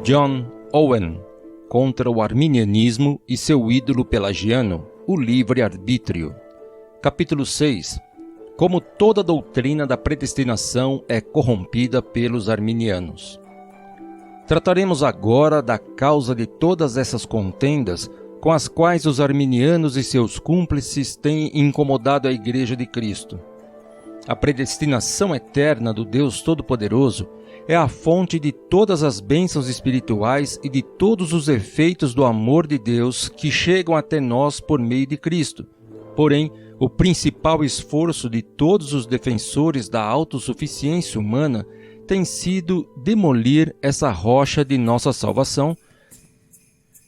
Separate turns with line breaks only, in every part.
John Owen, contra o arminianismo e seu ídolo pelagiano, o livre-arbítrio. Capítulo 6. Como toda doutrina da predestinação é corrompida pelos arminianos. Trataremos agora da causa de todas essas contendas com as quais os arminianos e seus cúmplices têm incomodado a Igreja de Cristo. A predestinação eterna do Deus Todo-Poderoso é a fonte de todas as bênçãos espirituais e de todos os efeitos do amor de Deus que chegam até nós por meio de Cristo. Porém, o principal esforço de todos os defensores da autossuficiência humana tem sido demolir essa rocha de nossa salvação,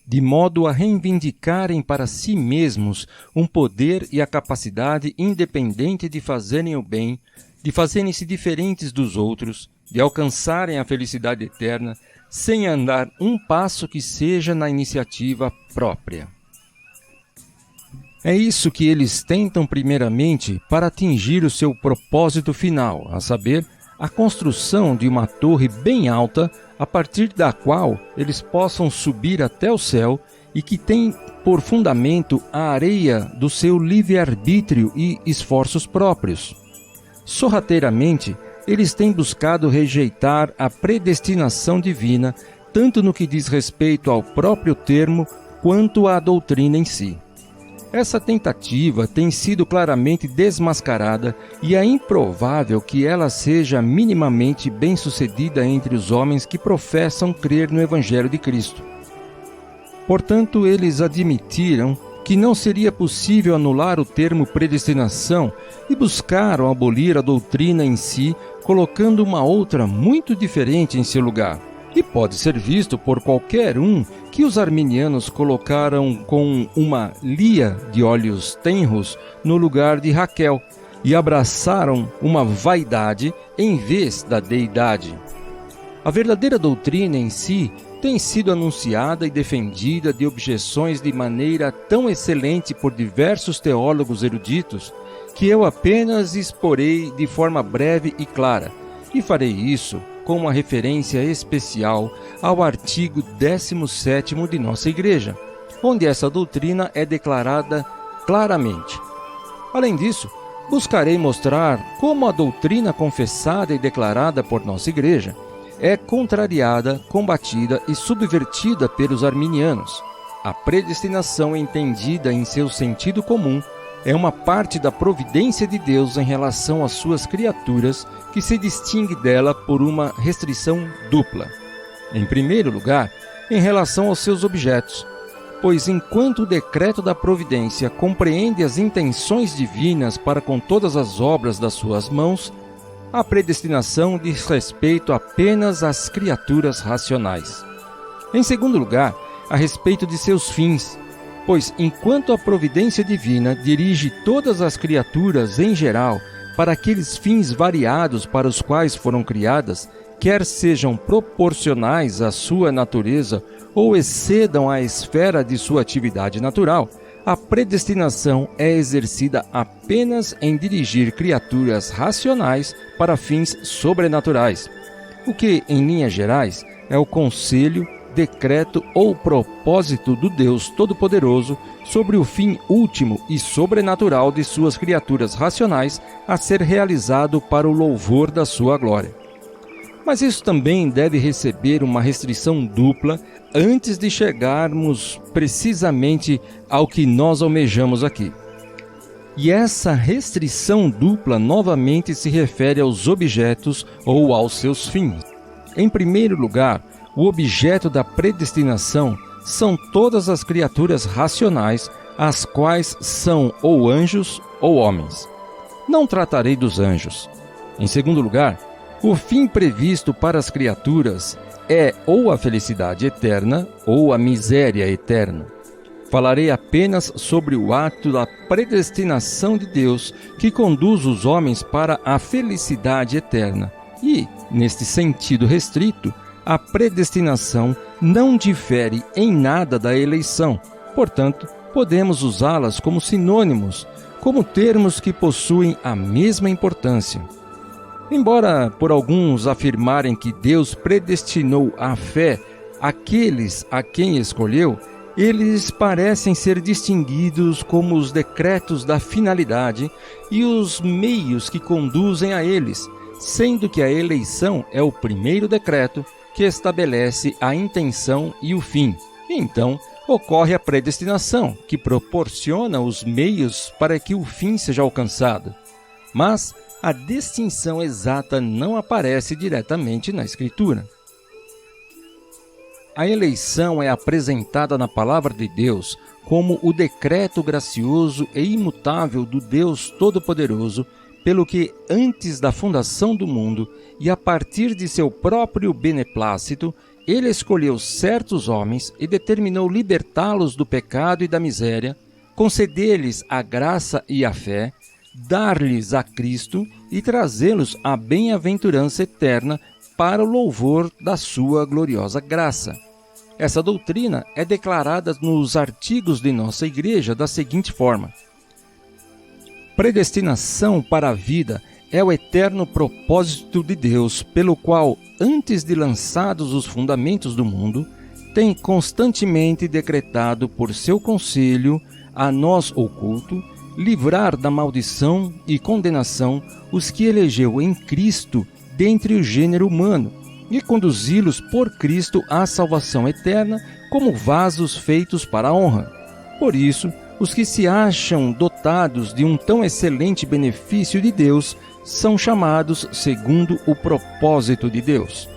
de modo a reivindicarem para si mesmos um poder e a capacidade independente de fazerem o bem, de fazerem-se diferentes dos outros, de alcançarem a felicidade eterna, sem andar um passo que seja na iniciativa própria. É isso que eles tentam primeiramente para atingir o seu propósito final, a saber, a construção de uma torre bem alta, a partir da qual eles possam subir até o céu e que tem por fundamento a areia do seu livre-arbítrio e esforços próprios. Sorrateiramente, eles têm buscado rejeitar a predestinação divina, tanto no que diz respeito ao próprio termo, quanto à doutrina em si. Essa tentativa tem sido claramente desmascarada e é improvável que ela seja minimamente bem-sucedida entre os homens que professam crer no Evangelho de Cristo. Portanto, eles admitiram que não seria possível anular o termo predestinação e buscaram abolir a doutrina em si, colocando uma outra muito diferente em seu lugar. E pode ser visto por qualquer um que os arminianos colocaram com uma Lia de olhos tenros no lugar de Raquel e abraçaram uma vaidade em vez da deidade. A verdadeira doutrina em si tem sido anunciada e defendida de objeções de maneira tão excelente por diversos teólogos eruditos que eu apenas exporei de forma breve e clara, e farei isso com uma referência especial ao artigo 17º de nossa Igreja, onde essa doutrina é declarada claramente. Além disso, buscarei mostrar como a doutrina confessada e declarada por nossa Igreja é contrariada, combatida e subvertida pelos arminianos. A predestinação entendida em seu sentido comum é uma parte da providência de Deus em relação às suas criaturas que se distingue dela por uma restrição dupla. Em primeiro lugar, em relação aos seus objetos, pois enquanto o decreto da providência compreende as intenções divinas para com todas as obras das suas mãos, a predestinação diz respeito apenas às criaturas racionais. Em segundo lugar, a respeito de seus fins, pois enquanto a providência divina dirige todas as criaturas em geral para aqueles fins variados para os quais foram criadas, quer sejam proporcionais à sua natureza ou excedam a esfera de sua atividade natural, a predestinação é exercida apenas em dirigir criaturas racionais para fins sobrenaturais, o que, em linhas gerais, é o conselho, decreto ou propósito do Deus Todo-Poderoso sobre o fim último e sobrenatural de suas criaturas racionais a ser realizado para o louvor da sua glória. Mas isso também deve receber uma restrição dupla antes de chegarmos precisamente ao que nós almejamos aqui. E essa restrição dupla novamente se refere aos objetos ou aos seus fins. Em primeiro lugar, o objeto da predestinação são todas as criaturas racionais, as quais são ou anjos ou homens. Não tratarei dos anjos. Em segundo lugar, o fim previsto para as criaturas é ou a felicidade eterna ou a miséria eterna. Falarei apenas sobre o ato da predestinação de Deus que conduz os homens para a felicidade eterna. E, neste sentido restrito, a predestinação não difere em nada da eleição. Portanto, podemos usá-las como sinônimos, como termos que possuem a mesma importância. Embora por alguns afirmarem que Deus predestinou a fé aqueles a quem escolheu, eles parecem ser distinguidos como os decretos da finalidade e os meios que conduzem a eles, sendo que a eleição é o primeiro decreto que estabelece a intenção e o fim. E então, ocorre a predestinação, que proporciona os meios para que o fim seja alcançado. Mas a distinção exata não aparece diretamente na Escritura. A eleição é apresentada na Palavra de Deus como o decreto gracioso e imutável do Deus Todo-Poderoso, pelo que, antes da fundação do mundo e a partir de seu próprio beneplácito, ele escolheu certos homens e determinou libertá-los do pecado e da miséria, conceder-lhes a graça e a fé, dar-lhes a Cristo e trazê-los à bem-aventurança eterna para o louvor da sua gloriosa graça. Essa doutrina é declarada nos artigos de nossa igreja da seguinte forma: predestinação para a vida é o eterno propósito de Deus, pelo qual, antes de lançados os fundamentos do mundo, tem constantemente decretado por seu conselho, a nós oculto, livrar da maldição e condenação os que elegeu em Cristo dentre o gênero humano, e conduzi-los por Cristo à salvação eterna como vasos feitos para a honra. Por isso, os que se acham dotados de um tão excelente benefício de Deus são chamados segundo o propósito de Deus.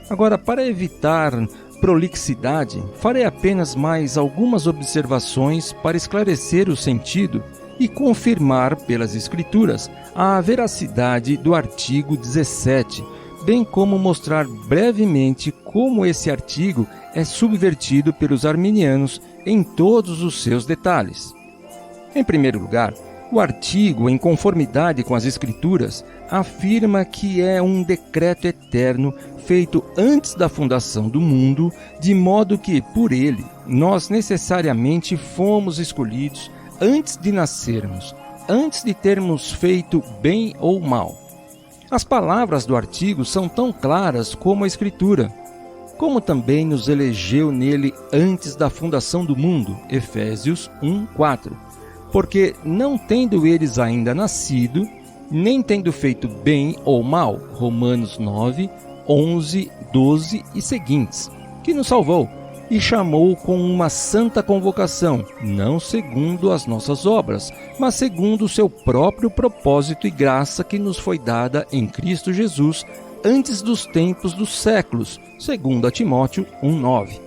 Agora, para evitar prolixidade, farei apenas mais algumas observações para esclarecer o sentido e confirmar pelas Escrituras a veracidade do artigo 17, bem como mostrar brevemente como esse artigo é subvertido pelos arminianos em todos os seus detalhes. Em primeiro lugar, o artigo, em conformidade com as Escrituras, afirma que é um decreto eterno feito antes da fundação do mundo, de modo que, por ele, nós necessariamente fomos escolhidos antes de nascermos, antes de termos feito bem ou mal. As palavras do artigo são tão claras como a Escritura, como também nos elegeu nele antes da fundação do mundo, Efésios 1:4, porque não tendo eles ainda nascido, nem tendo feito bem ou mal, Romanos 9, 11, 12 e seguintes, que nos salvou e chamou com uma santa convocação, não segundo as nossas obras, mas segundo o seu próprio propósito e graça que nos foi dada em Cristo Jesus antes dos tempos dos séculos, segundo Timóteo 1:9.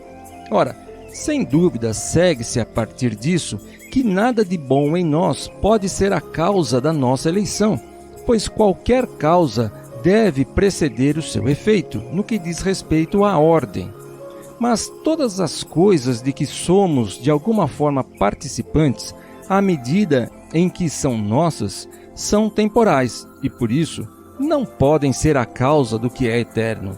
Ora, sem dúvida, segue-se a partir disso que nada de bom em nós pode ser a causa da nossa eleição, pois qualquer causa deve preceder o seu efeito, no que diz respeito à ordem. Mas todas as coisas de que somos de alguma forma participantes, à medida em que são nossas, são temporais e, por isso, não podem ser a causa do que é eterno.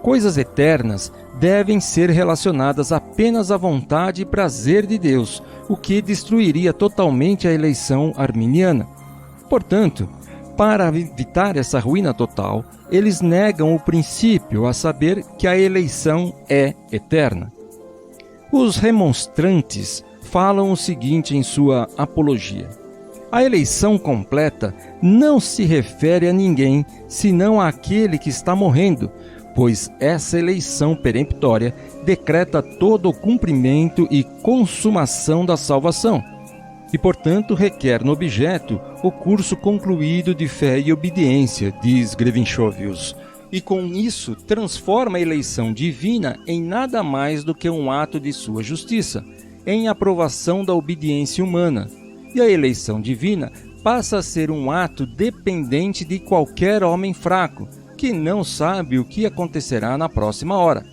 Coisas eternas devem ser relacionadas apenas à vontade e prazer de Deus, o que destruiria totalmente a eleição arminiana. Portanto, para evitar essa ruína total, eles negam o princípio, a saber que a eleição é eterna. Os remonstrantes falam o seguinte em sua apologia: a eleição completa não se refere a ninguém, senão àquele que está morrendo, pois essa eleição peremptória decreta todo o cumprimento e consumação da salvação, e, portanto, requer no objeto o curso concluído de fé e obediência, diz Grevinchovius, e com isso transforma a eleição divina em nada mais do que um ato de sua justiça, em aprovação da obediência humana, e a eleição divina passa a ser um ato dependente de qualquer homem fraco, que não sabe o que acontecerá na próxima hora.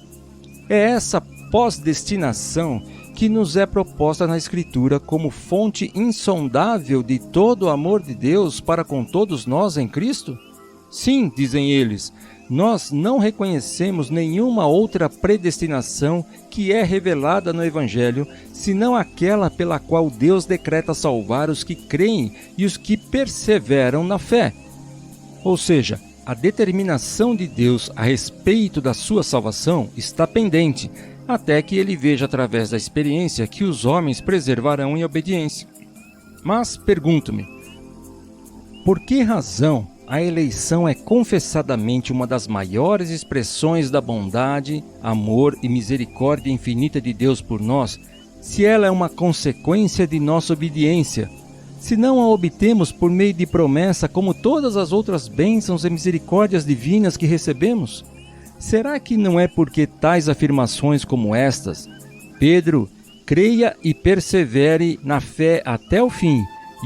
É essa pós-destinação que nos é proposta na Escritura como fonte insondável de todo o amor de Deus para com todos nós em Cristo? Sim, dizem eles, nós não reconhecemos nenhuma outra predestinação que é revelada no Evangelho, senão aquela pela qual Deus decreta salvar os que creem e os que perseveram na fé. Ou seja, a determinação de Deus a respeito da sua salvação está pendente, até que ele veja através da experiência que os homens preservarão em obediência. Mas pergunto-me, por que razão a eleição é confessadamente uma das maiores expressões da bondade, amor e misericórdia infinita de Deus por nós, se ela é uma consequência de nossa obediência, se não a obtemos por meio de promessa como todas as outras bênçãos e misericórdias divinas que recebemos? Será que não é porque tais afirmações como estas, Pedro, creia e persevere na fé até o fim,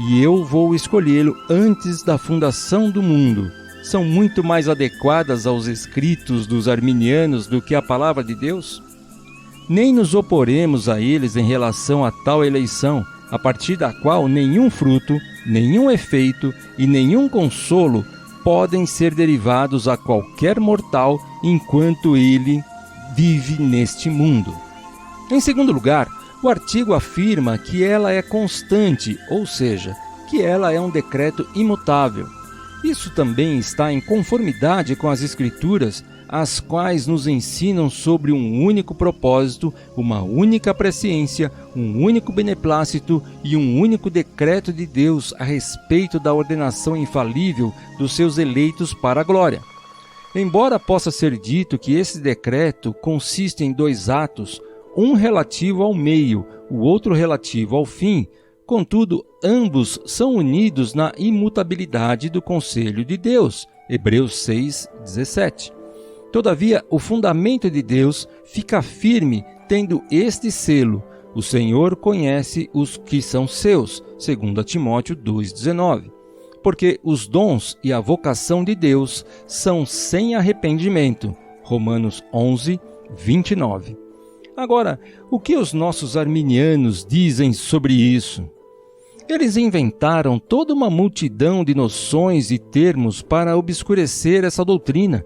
e eu vou escolhê-lo antes da fundação do mundo, são muito mais adequadas aos escritos dos arminianos do que a palavra de Deus? Nem nos oporemos a eles em relação a tal eleição, a partir da qual nenhum fruto, nenhum efeito e nenhum consolo podem ser derivados a qualquer mortal enquanto ele vive neste mundo. Em segundo lugar, o artigo afirma que ela é constante, ou seja, que ela é um decreto imutável. Isso também está em conformidade com as Escrituras, as quais nos ensinam sobre um único propósito, uma única presciência, um único beneplácito e um único decreto de Deus a respeito da ordenação infalível dos seus eleitos para a glória. Embora possa ser dito que esse decreto consiste em 2 atos, um relativo ao meio, o outro relativo ao fim, contudo, ambos são unidos na imutabilidade do conselho de Deus. Hebreus 6:17. Todavia, o fundamento de Deus fica firme tendo este selo: o Senhor conhece os que são seus, 2 Timóteo 2:19. Porque os dons e a vocação de Deus são sem arrependimento. Romanos 11:29. Agora, o que os nossos arminianos dizem sobre isso? Eles inventaram toda uma multidão de noções e termos para obscurecer essa doutrina.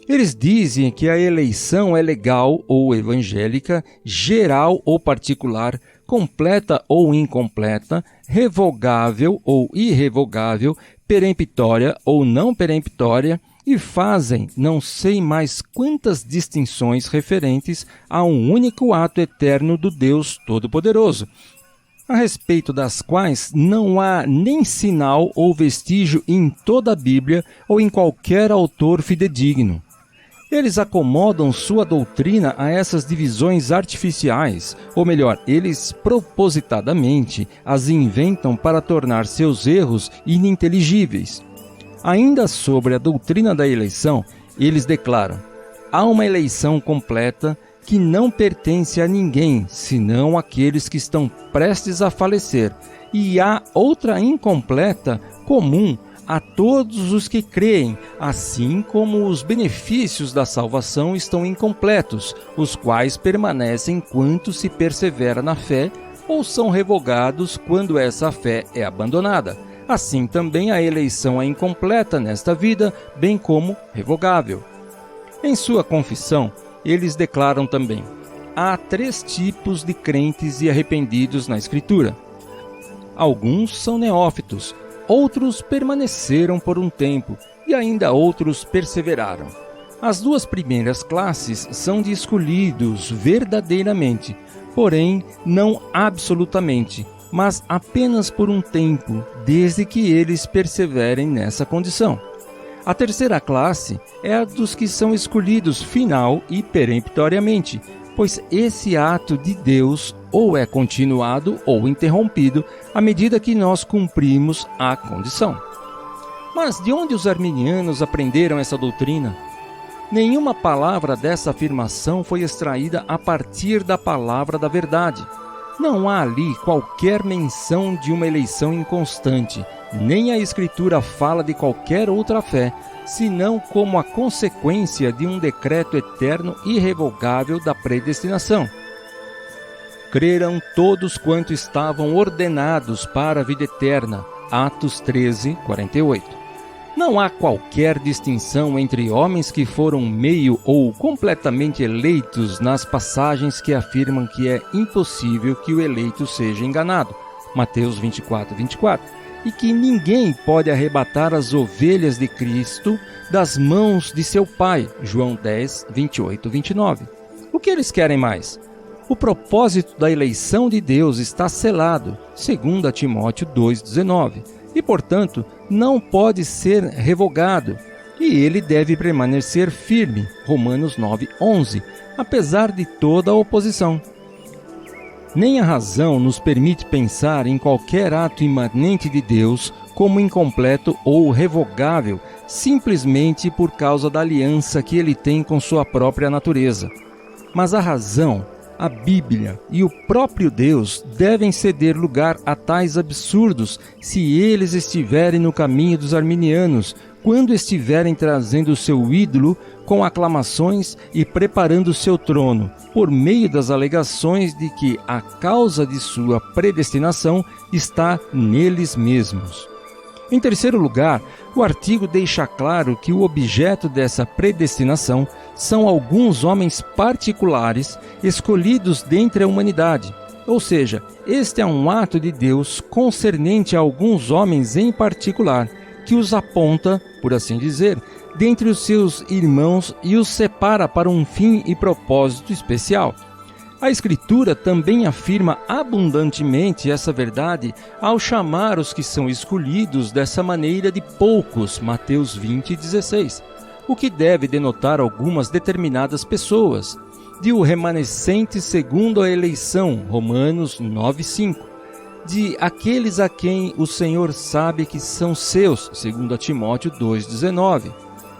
Eles dizem que a eleição é legal ou evangélica, geral ou particular, completa ou incompleta, revogável ou irrevogável, peremptória ou não peremptória, e fazem não sei mais quantas distinções referentes a um único ato eterno do Deus Todo-Poderoso, a respeito das quais não há nem sinal ou vestígio em toda a Bíblia ou em qualquer autor fidedigno. Eles acomodam sua doutrina a essas divisões artificiais, ou melhor, eles propositadamente as inventam para tornar seus erros ininteligíveis. Ainda sobre a doutrina da eleição, eles declaram: há uma eleição completa que não pertence a ninguém, senão àqueles que estão prestes a falecer, e há outra incompleta, comum a todos os que creem, assim como os benefícios da salvação estão incompletos, os quais permanecem enquanto se persevera na fé, ou são revogados quando essa fé é abandonada. Assim também a eleição é incompleta nesta vida, bem como revogável. Em sua confissão, eles declaram também: há 3 tipos de crentes e arrependidos na Escritura. Alguns são neófitos, outros permaneceram por um tempo e ainda outros perseveraram. As 2 primeiras classes são de escolhidos verdadeiramente, porém não absolutamente, mas apenas por um tempo, desde que eles perseverem nessa condição. A terceira classe é a dos que são escolhidos final e peremptoriamente, pois esse ato de Deus ou é continuado ou interrompido à medida que nós cumprimos a condição. Mas de onde os arminianos aprenderam essa doutrina? Nenhuma palavra dessa afirmação foi extraída a partir da palavra da verdade. Não há ali qualquer menção de uma eleição inconstante, nem a Escritura fala de qualquer outra fé, senão como a consequência de um decreto eterno e irrevogável da predestinação. Creram todos quanto estavam ordenados para a vida eterna. Atos 13:48. Não há qualquer distinção entre homens que foram meio ou completamente eleitos nas passagens que afirmam que é impossível que o eleito seja enganado. Mateus 24:24. e que ninguém pode arrebatar as ovelhas de Cristo das mãos de seu Pai. João 10, 28, 29. O que eles querem mais? O propósito da eleição de Deus está selado, 2 Timóteo 2,19, e, portanto, não pode ser revogado, e ele deve permanecer firme, Romanos 9,11, apesar de toda a oposição. Nem a razão nos permite pensar em qualquer ato imanente de Deus como incompleto ou revogável, simplesmente por causa da aliança que ele tem com sua própria natureza. Mas a razão, a Bíblia e o próprio Deus devem ceder lugar a tais absurdos se eles estiverem no caminho dos arminianos, quando estiverem trazendo seu ídolo com aclamações e preparando seu trono, por meio das alegações de que a causa de sua predestinação está neles mesmos. Em terceiro lugar, o artigo deixa claro que o objeto dessa predestinação são alguns homens particulares escolhidos dentre a humanidade. Ou seja, este é um ato de Deus concernente a alguns homens em particular, que os aponta, por assim dizer, dentre os seus irmãos e os separa para um fim e propósito especial. A Escritura também afirma abundantemente essa verdade ao chamar os que são escolhidos dessa maneira de poucos, Mateus 20:16, o que deve denotar algumas determinadas pessoas, de o remanescente segundo a eleição, Romanos 9:5, de aqueles a quem o Senhor sabe que são seus, 2 Timóteo 2,19,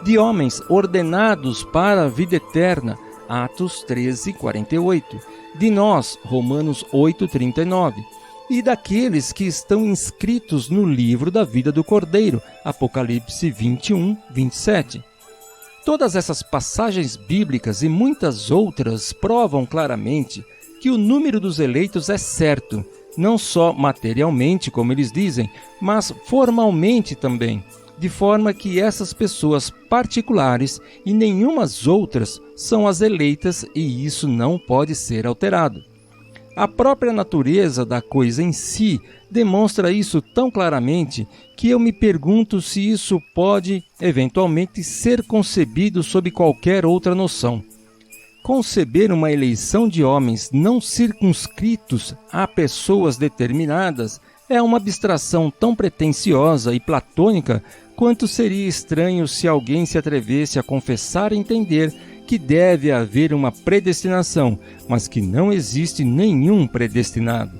de homens ordenados para a vida eterna, Atos 13:48, de nós, Romanos 8:39, e daqueles que estão inscritos no livro da vida do Cordeiro, Apocalipse 21:27. Todas essas passagens bíblicas e muitas outras provam claramente que o número dos eleitos é certo, não só materialmente, como eles dizem, mas formalmente também, de forma que essas pessoas particulares e nenhumas outras são as eleitas e isso não pode ser alterado. A própria natureza da coisa em si demonstra isso tão claramente que eu me pergunto se isso pode, eventualmente, ser concebido sob qualquer outra noção. Conceber uma eleição de homens não circunscritos a pessoas determinadas é uma abstração tão pretensiosa e platônica quanto seria estranho se alguém se atrevesse a confessar entender que deve haver uma predestinação, mas que não existe nenhum predestinado.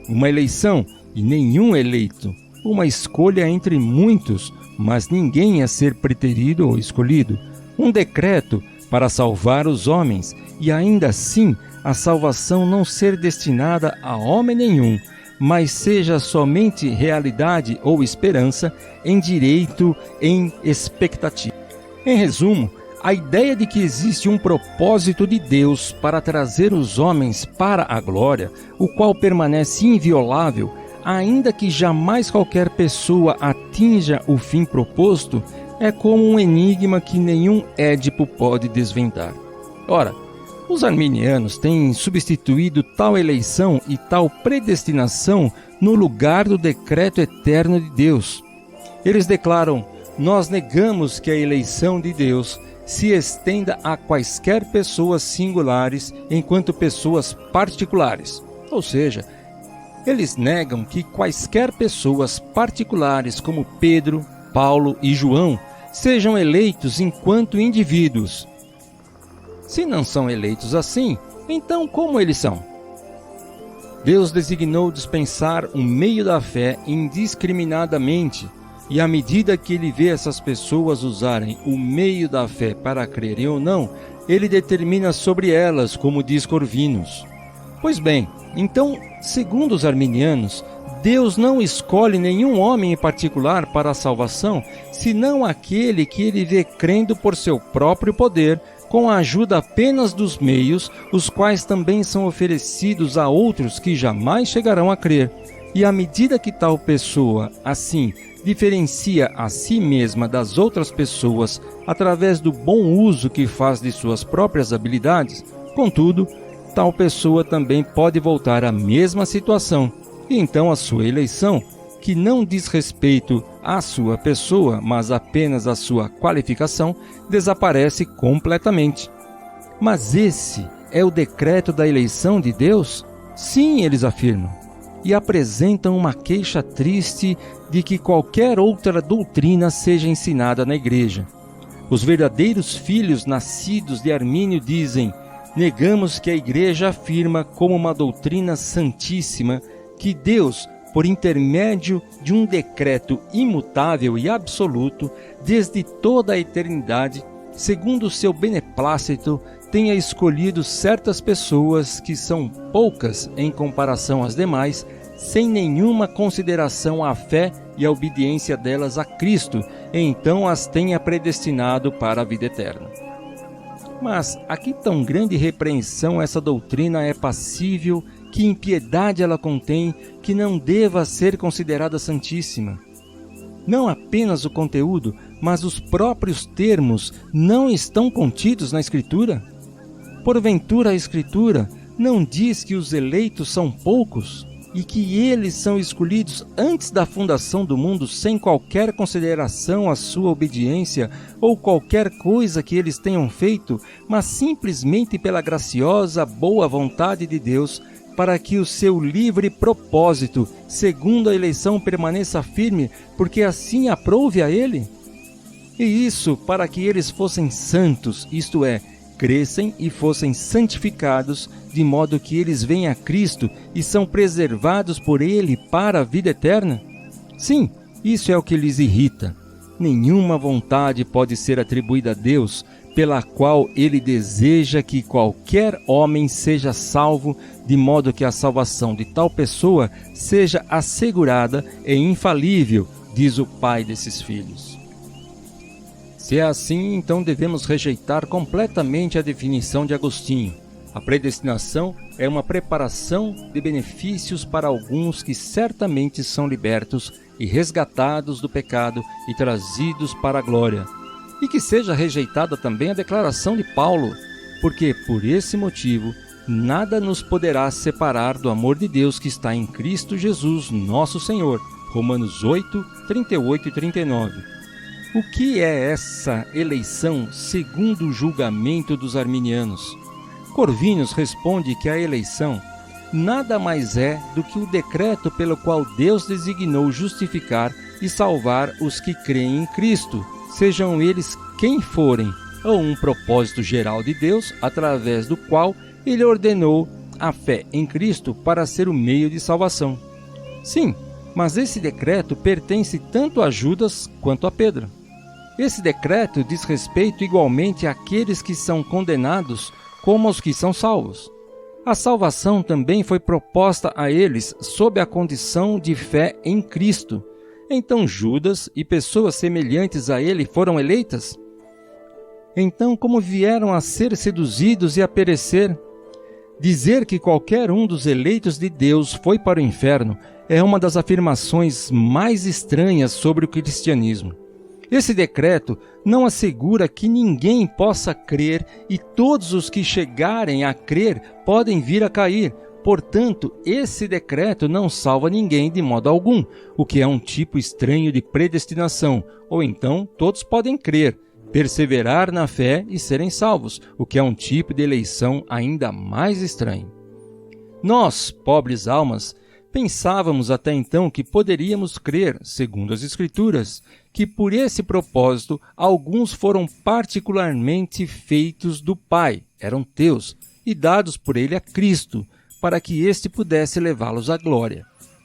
Uma eleição e nenhum eleito. Uma escolha entre muitos, mas ninguém a ser preterido ou escolhido. Um decreto para salvar os homens, e ainda assim a salvação não ser destinada a homem nenhum, mas seja somente realidade ou esperança em direito, em expectativa. Em resumo, a ideia de que existe um propósito de Deus para trazer os homens para a glória, o qual permanece inviolável, ainda que jamais qualquer pessoa atinja o fim proposto, é como um enigma que nenhum Édipo pode desvendar. Ora, os arminianos têm substituído tal eleição e tal predestinação no lugar do decreto eterno de Deus. Eles declaram: nós negamos que a eleição de Deus se estenda a quaisquer pessoas singulares enquanto pessoas particulares. Ou seja, eles negam que quaisquer pessoas particulares como Pedro, Paulo e João sejam eleitos enquanto indivíduos. Se não são eleitos assim, então como eles são? Deus designou dispensar o meio da fé indiscriminadamente, e à medida que ele vê essas pessoas usarem o meio da fé para crerem ou não, ele determina sobre elas, como diz Corvinus. Pois bem, então, segundo os arminianos, Deus não escolhe nenhum homem em particular para a salvação, senão aquele que ele vê crendo por seu próprio poder, com a ajuda apenas dos meios, os quais também são oferecidos a outros que jamais chegarão a crer. E à medida que tal pessoa, assim, diferencia a si mesma das outras pessoas através do bom uso que faz de suas próprias habilidades, contudo, tal pessoa também pode voltar à mesma situação, e então a sua eleição que não diz respeito à sua pessoa, mas apenas à sua qualificação, desaparece completamente. Mas esse é o decreto da eleição de Deus? Sim, eles afirmam, e apresentam uma queixa triste de que qualquer outra doutrina seja ensinada na igreja. Os verdadeiros filhos nascidos de Armínio dizem: negamos que a igreja afirma como uma doutrina santíssima que Deus, por intermédio de um decreto imutável e absoluto, desde toda a eternidade, segundo o seu beneplácito, tenha escolhido certas pessoas que são poucas em comparação às demais, sem nenhuma consideração à fé e à obediência delas a Cristo, e então as tenha predestinado para a vida eterna. Mas a que tão grande repreensão essa doutrina é passível, que impiedade ela contém, que não deva ser considerada santíssima? Não apenas o conteúdo, mas os próprios termos não estão contidos na Escritura? Porventura a Escritura não diz que os eleitos são poucos e que eles são escolhidos antes da fundação do mundo sem qualquer consideração à sua obediência ou qualquer coisa que eles tenham feito, mas simplesmente pela graciosa boa vontade de Deus, para que o seu livre propósito, segundo a eleição, permaneça firme, porque assim aprouve a ele? E isso para que eles fossem santos, isto é, crescem e fossem santificados, de modo que eles vêm a Cristo e são preservados por Ele para a vida eterna? Sim, isso é o que lhes irrita. Nenhuma vontade pode ser atribuída a Deus, pela qual Ele deseja que qualquer homem seja salvo, de modo que a salvação de tal pessoa seja assegurada e infalível, diz o pai desses filhos. Se é assim, então devemos rejeitar completamente a definição de Agostinho. A predestinação é uma preparação de benefícios para alguns que certamente são libertos e resgatados do pecado e trazidos para a glória. E que seja rejeitada também a declaração de Paulo, porque por esse motivo nada nos poderá separar do amor de Deus que está em Cristo Jesus, nosso Senhor. Romanos 8, 38 e 39. O que é essa eleição segundo o julgamento dos arminianos? Corvinus responde que a eleição nada mais é do que o decreto pelo qual Deus designou justificar e salvar os que creem em Cristo, sejam eles quem forem, ou um propósito geral de Deus, através do qual Ele ordenou a fé em Cristo para ser o meio de salvação. Sim, mas esse decreto pertence tanto a Judas quanto a Pedro. Esse decreto diz respeito igualmente àqueles que são condenados como aos que são salvos. A salvação também foi proposta a eles sob a condição de fé em Cristo. Então Judas e pessoas semelhantes a ele foram eleitas? Então como vieram a ser seduzidos e a perecer? Dizer que qualquer um dos eleitos de Deus foi para o inferno é uma das afirmações mais estranhas sobre o cristianismo. Esse decreto não assegura que ninguém possa crer e todos os que chegarem a crer podem vir a cair. Portanto, esse decreto não salva ninguém de modo algum, o que é um tipo estranho de predestinação. Ou então, todos podem crer, perseverar na fé e serem salvos, o que é um tipo de eleição ainda mais estranho. Nós, pobres almas, pensávamos até então que poderíamos crer, segundo as Escrituras, que por esse propósito alguns foram particularmente feitos do Pai, eram teus, e dados por ele a Cristo, para que este pudesse levá-los à glória.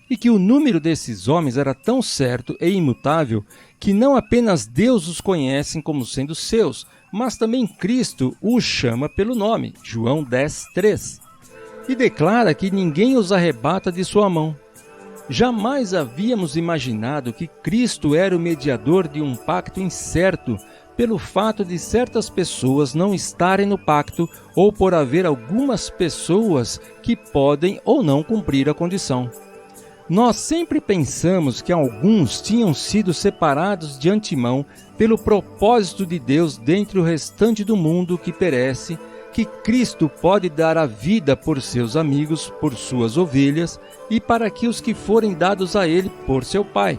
E que o número desses homens era tão certo e imutável que não apenas Deus os conhece como sendo seus, mas também Cristo os chama pelo nome, João 10, 3. E declara que ninguém os arrebata de sua mão. Jamais havíamos imaginado que Cristo era o mediador de um pacto incerto, pelo fato de certas pessoas não estarem no pacto ou por haver algumas pessoas que podem ou não cumprir a condição. Nós sempre pensamos que alguns tinham sido separados de antemão pelo propósito de Deus dentre o restante do mundo que perece, que Cristo pode dar a vida por seus amigos, por suas ovelhas, e para que os que forem dados a ele por seu Pai.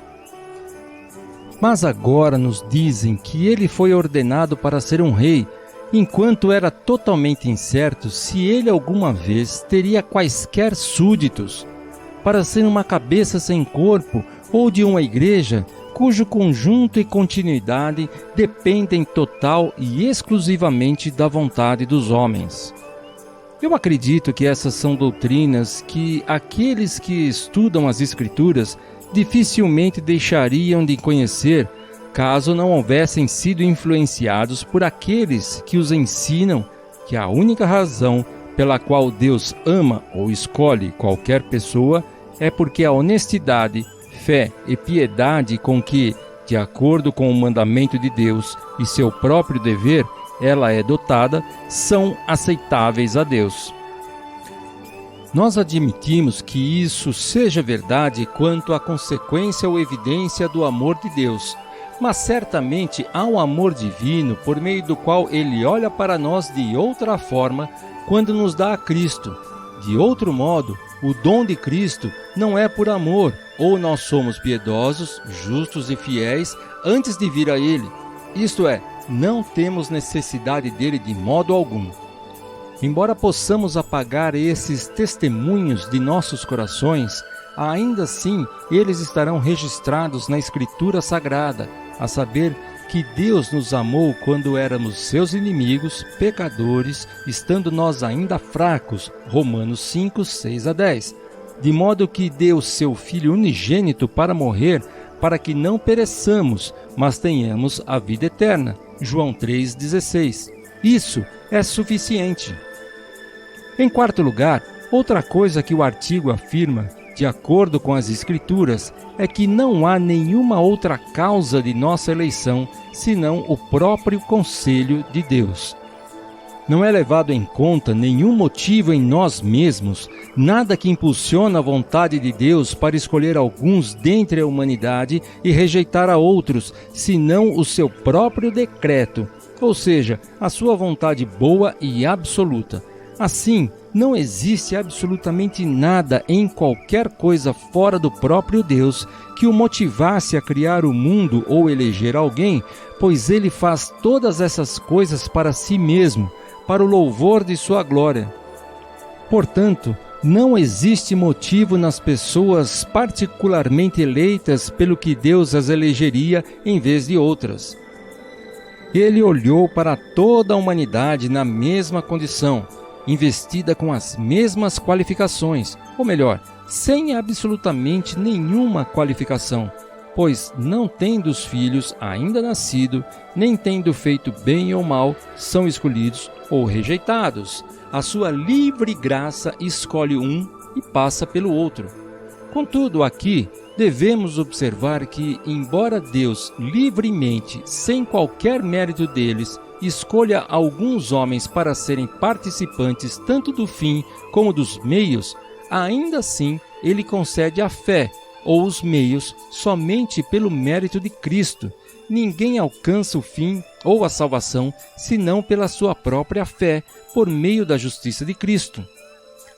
Mas agora nos dizem que ele foi ordenado para ser um rei, enquanto era totalmente incerto se ele alguma vez teria quaisquer súditos, para ser uma cabeça sem corpo ou de uma igreja cujo conjunto e continuidade dependem total e exclusivamente da vontade dos homens. Eu acredito que essas são doutrinas que aqueles que estudam as Escrituras dificilmente deixariam de conhecer caso não houvessem sido influenciados por aqueles que os ensinam que a única razão pela qual Deus ama ou escolhe qualquer pessoa é porque a honestidade, fé e piedade com que, de acordo com o mandamento de Deus e seu próprio dever, ela é dotada, são aceitáveis a Deus. Nós admitimos que isso seja verdade quanto à consequência ou evidência do amor de Deus, mas certamente há um amor divino por meio do qual Ele olha para nós de outra forma quando nos dá a Cristo. De outro modo, o dom de Cristo não é por amor, ou nós somos piedosos, justos e fiéis antes de vir a Ele. Isto é, não temos necessidade dele de modo algum. Embora possamos apagar esses testemunhos de nossos corações, ainda assim eles estarão registrados na Escritura Sagrada, a saber que Deus nos amou quando éramos seus inimigos, pecadores, estando nós ainda fracos, Romanos 5, 6 a 10, de modo que deu seu Filho unigênito para morrer, para que não pereçamos, mas tenhamos a vida eterna, João 3,16. Isso é suficiente. Em quarto lugar, outra coisa que o artigo afirma, de acordo com as Escrituras, é que não há nenhuma outra causa de nossa eleição senão o próprio conselho de Deus. Não é levado em conta nenhum motivo em nós mesmos, nada que impulsiona a vontade de Deus para escolher alguns dentre a humanidade e rejeitar a outros, senão o seu próprio decreto, ou seja, a sua vontade boa e absoluta. Assim, não existe absolutamente nada em qualquer coisa fora do próprio Deus que o motivasse a criar o mundo ou eleger alguém, pois ele faz todas essas coisas para si mesmo, para o louvor de sua glória. Portanto, não existe motivo nas pessoas particularmente eleitas pelo que Deus as elegeria em vez de outras. Ele olhou para toda a humanidade na mesma condição, investida com as mesmas qualificações, ou melhor, sem absolutamente nenhuma qualificação, pois não tendo os filhos ainda nascido, nem tendo feito bem ou mal, são escolhidos ou rejeitados. A sua livre graça escolhe um e passa pelo outro. Contudo, aqui devemos observar que, embora Deus livremente, sem qualquer mérito deles, escolha alguns homens para serem participantes tanto do fim como dos meios, ainda assim ele concede a fé ou os meios somente pelo mérito de Cristo. Ninguém alcança o fim ou a salvação senão pela sua própria fé, por meio da justiça de Cristo.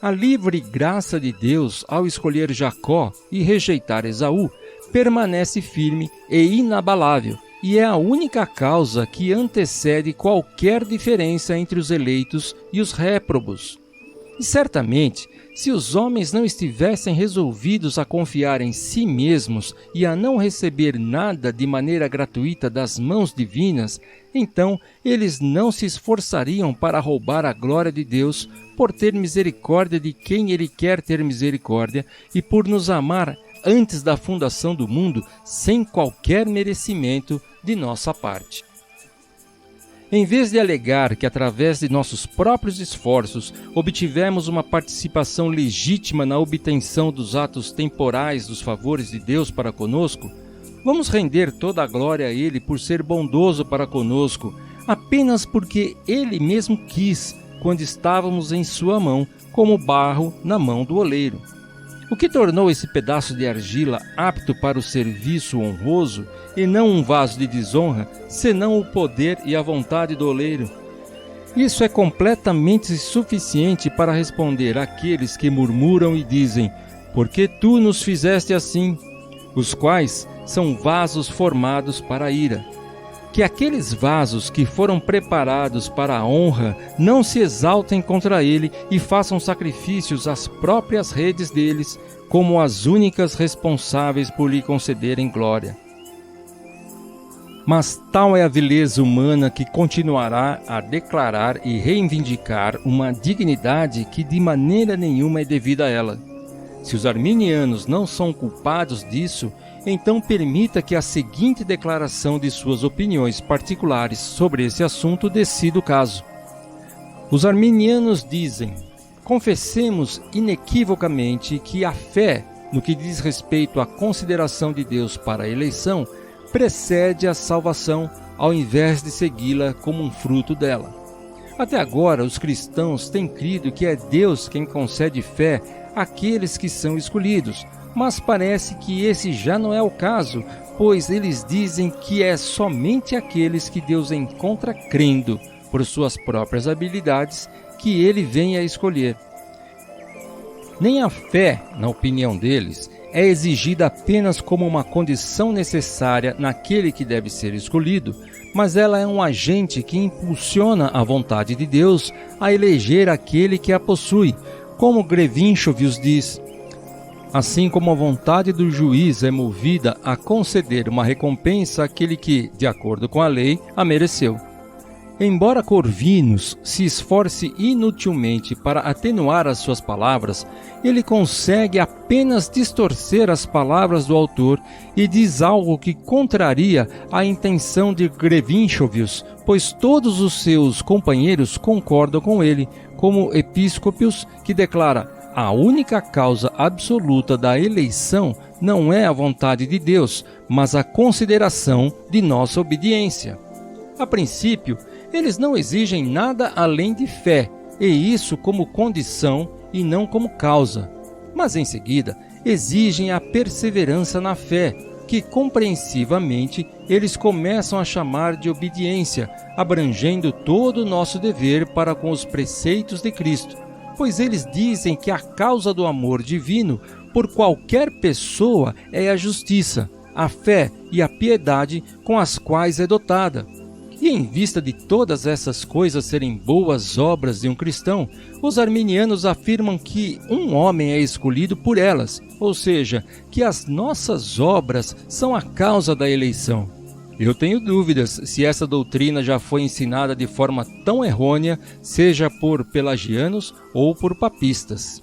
A livre graça de Deus, ao escolher Jacó e rejeitar Esaú, permanece firme e inabalável, e é a única causa que antecede qualquer diferença entre os eleitos e os réprobos. E certamente, se os homens não estivessem resolvidos a confiar em si mesmos e a não receber nada de maneira gratuita das mãos divinas, então eles não se esforçariam para roubar a glória de Deus por ter misericórdia de quem Ele quer ter misericórdia e por nos amar antes da fundação do mundo sem qualquer merecimento de nossa parte. Em vez de alegar que através de nossos próprios esforços obtivemos uma participação legítima na obtenção dos atos temporais dos favores de Deus para conosco, vamos render toda a glória a Ele por ser bondoso para conosco, apenas porque Ele mesmo quis, quando estávamos em sua mão, como barro na mão do oleiro. O que tornou esse pedaço de argila apto para o serviço honroso e não um vaso de desonra, senão o poder e a vontade do oleiro? Isso é completamente suficiente para responder àqueles que murmuram e dizem: por que tu nos fizeste assim? Os quais são vasos formados para a ira. Que aqueles vasos que foram preparados para a honra não se exaltem contra ele e façam sacrifícios às próprias redes deles, como as únicas responsáveis por lhe concederem glória. Mas tal é a vileza humana que continuará a declarar e reivindicar uma dignidade que de maneira nenhuma é devida a ela. Se os arminianos não são culpados disso, então permita que a seguinte declaração de suas opiniões particulares sobre esse assunto decida o caso. Os arminianos dizem: confessemos inequivocamente que a fé, no que diz respeito à consideração de Deus para a eleição, precede a salvação, ao invés de segui-la como um fruto dela. Até agora, os cristãos têm crido que é Deus quem concede fé àqueles que são escolhidos, mas parece que esse já não é o caso, pois eles dizem que é somente aqueles que Deus encontra crendo, por suas próprias habilidades, que ele vem a escolher. Nem a fé, na opinião deles, é exigida apenas como uma condição necessária naquele que deve ser escolhido, mas ela é um agente que impulsiona a vontade de Deus a eleger aquele que a possui, como Grevinchovius diz: assim como a vontade do juiz é movida a conceder uma recompensa àquele que, de acordo com a lei, a mereceu. Embora Corvinus se esforce inutilmente para atenuar as suas palavras, ele consegue apenas distorcer as palavras do autor e diz algo que contraria a intenção de Grevinchovius, pois todos os seus companheiros concordam com ele, como Episcopius, que declara: a única causa absoluta da eleição não é a vontade de Deus, mas a consideração de nossa obediência. A princípio, eles não exigem nada além de fé, e isso como condição e não como causa. Mas em seguida, exigem a perseverança na fé, que compreensivamente eles começam a chamar de obediência, abrangendo todo o nosso dever para com os preceitos de Cristo, pois eles dizem que a causa do amor divino por qualquer pessoa é a justiça, a fé e a piedade com as quais é dotada. E em vista de todas essas coisas serem boas obras de um cristão, os arminianos afirmam que um homem é escolhido por elas, ou seja, que as nossas obras são a causa da eleição. Eu tenho dúvidas se essa doutrina já foi ensinada de forma tão errônea, seja por pelagianos ou por papistas.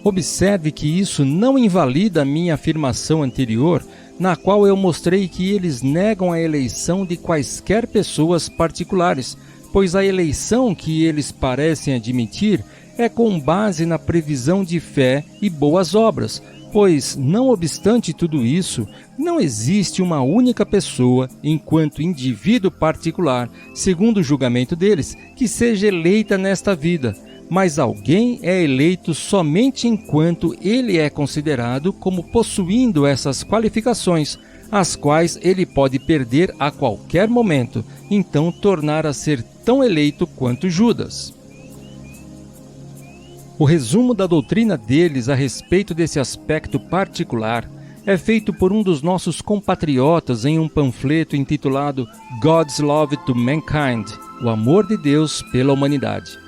Observe que isso não invalida a minha afirmação anterior, na qual eu mostrei que eles negam a eleição de quaisquer pessoas particulares, pois a eleição que eles parecem admitir é com base na previsão de fé e boas obras, pois, não obstante tudo isso, não existe uma única pessoa, enquanto indivíduo particular, segundo o julgamento deles, que seja eleita nesta vida, mas alguém é eleito somente enquanto ele é considerado como possuindo essas qualificações, as quais ele pode perder a qualquer momento, então tornar a ser tão eleito quanto Judas. O resumo da doutrina deles a respeito desse aspecto particular é feito por um dos nossos compatriotas em um panfleto intitulado God's Love to Mankind, o amor de Deus pela humanidade.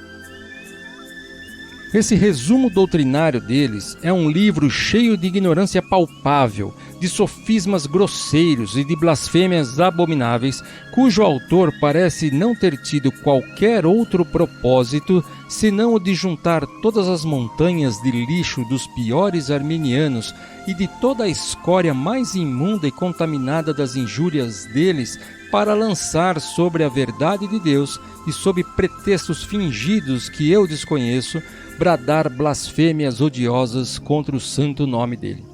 Esse resumo doutrinário deles é um livro cheio de ignorância palpável, de sofismas grosseiros e de blasfêmias abomináveis, cujo autor parece não ter tido qualquer outro propósito senão o de juntar todas as montanhas de lixo dos piores arminianos e de toda a escória mais imunda e contaminada das injúrias deles para lançar sobre a verdade de Deus e sob pretextos fingidos que eu desconheço, bradar blasfêmias odiosas contra o santo nome dele.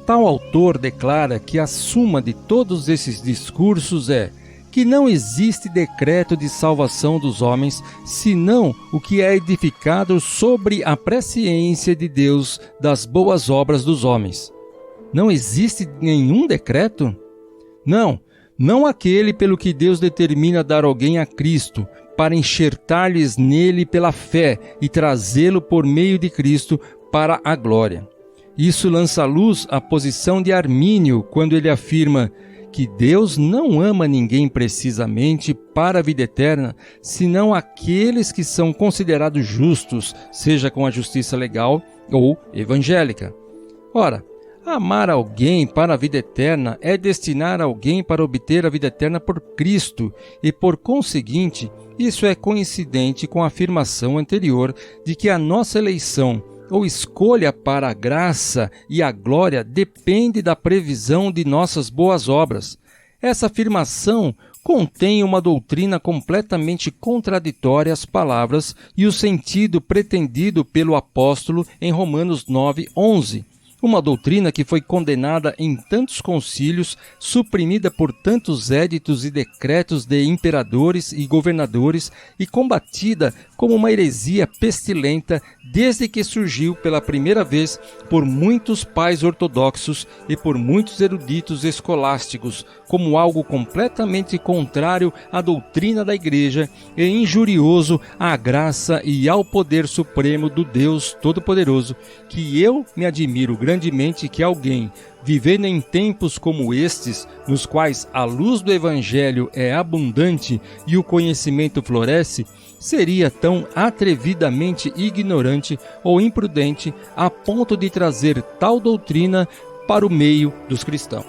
Tal autor declara que a suma de todos esses discursos é que não existe decreto de salvação dos homens, senão o que é edificado sobre a presciência de Deus das boas obras dos homens. Não existe nenhum decreto? Não, não aquele pelo que Deus determina dar alguém a Cristo, para enxertar-lhes nele pela fé e trazê-lo por meio de Cristo para a glória. Isso lança à luz a posição de Armínio, quando ele afirma que Deus não ama ninguém precisamente para a vida eterna, senão aqueles que são considerados justos, seja com a justiça legal ou evangélica. Ora, amar alguém para a vida eterna é destinar alguém para obter a vida eterna por Cristo e, por conseguinte, isso é coincidente com a afirmação anterior de que a nossa eleição ou escolha para a graça e a glória depende da previsão de nossas boas obras. Essa afirmação contém uma doutrina completamente contraditória às palavras e o sentido pretendido pelo apóstolo em Romanos 9:11. Uma doutrina que foi condenada em tantos concílios, suprimida por tantos éditos e decretos de imperadores e governadores e combatida como uma heresia pestilenta desde que surgiu pela primeira vez por muitos pais ortodoxos e por muitos eruditos escolásticos, como algo completamente contrário à doutrina da Igreja e injurioso à graça e ao poder supremo do Deus Todo-Poderoso, que eu me admiro grandemente que alguém, vivendo em tempos como estes, nos quais a luz do Evangelho é abundante e o conhecimento floresce, seria tão atrevidamente ignorante ou imprudente a ponto de trazer tal doutrina para o meio dos cristãos.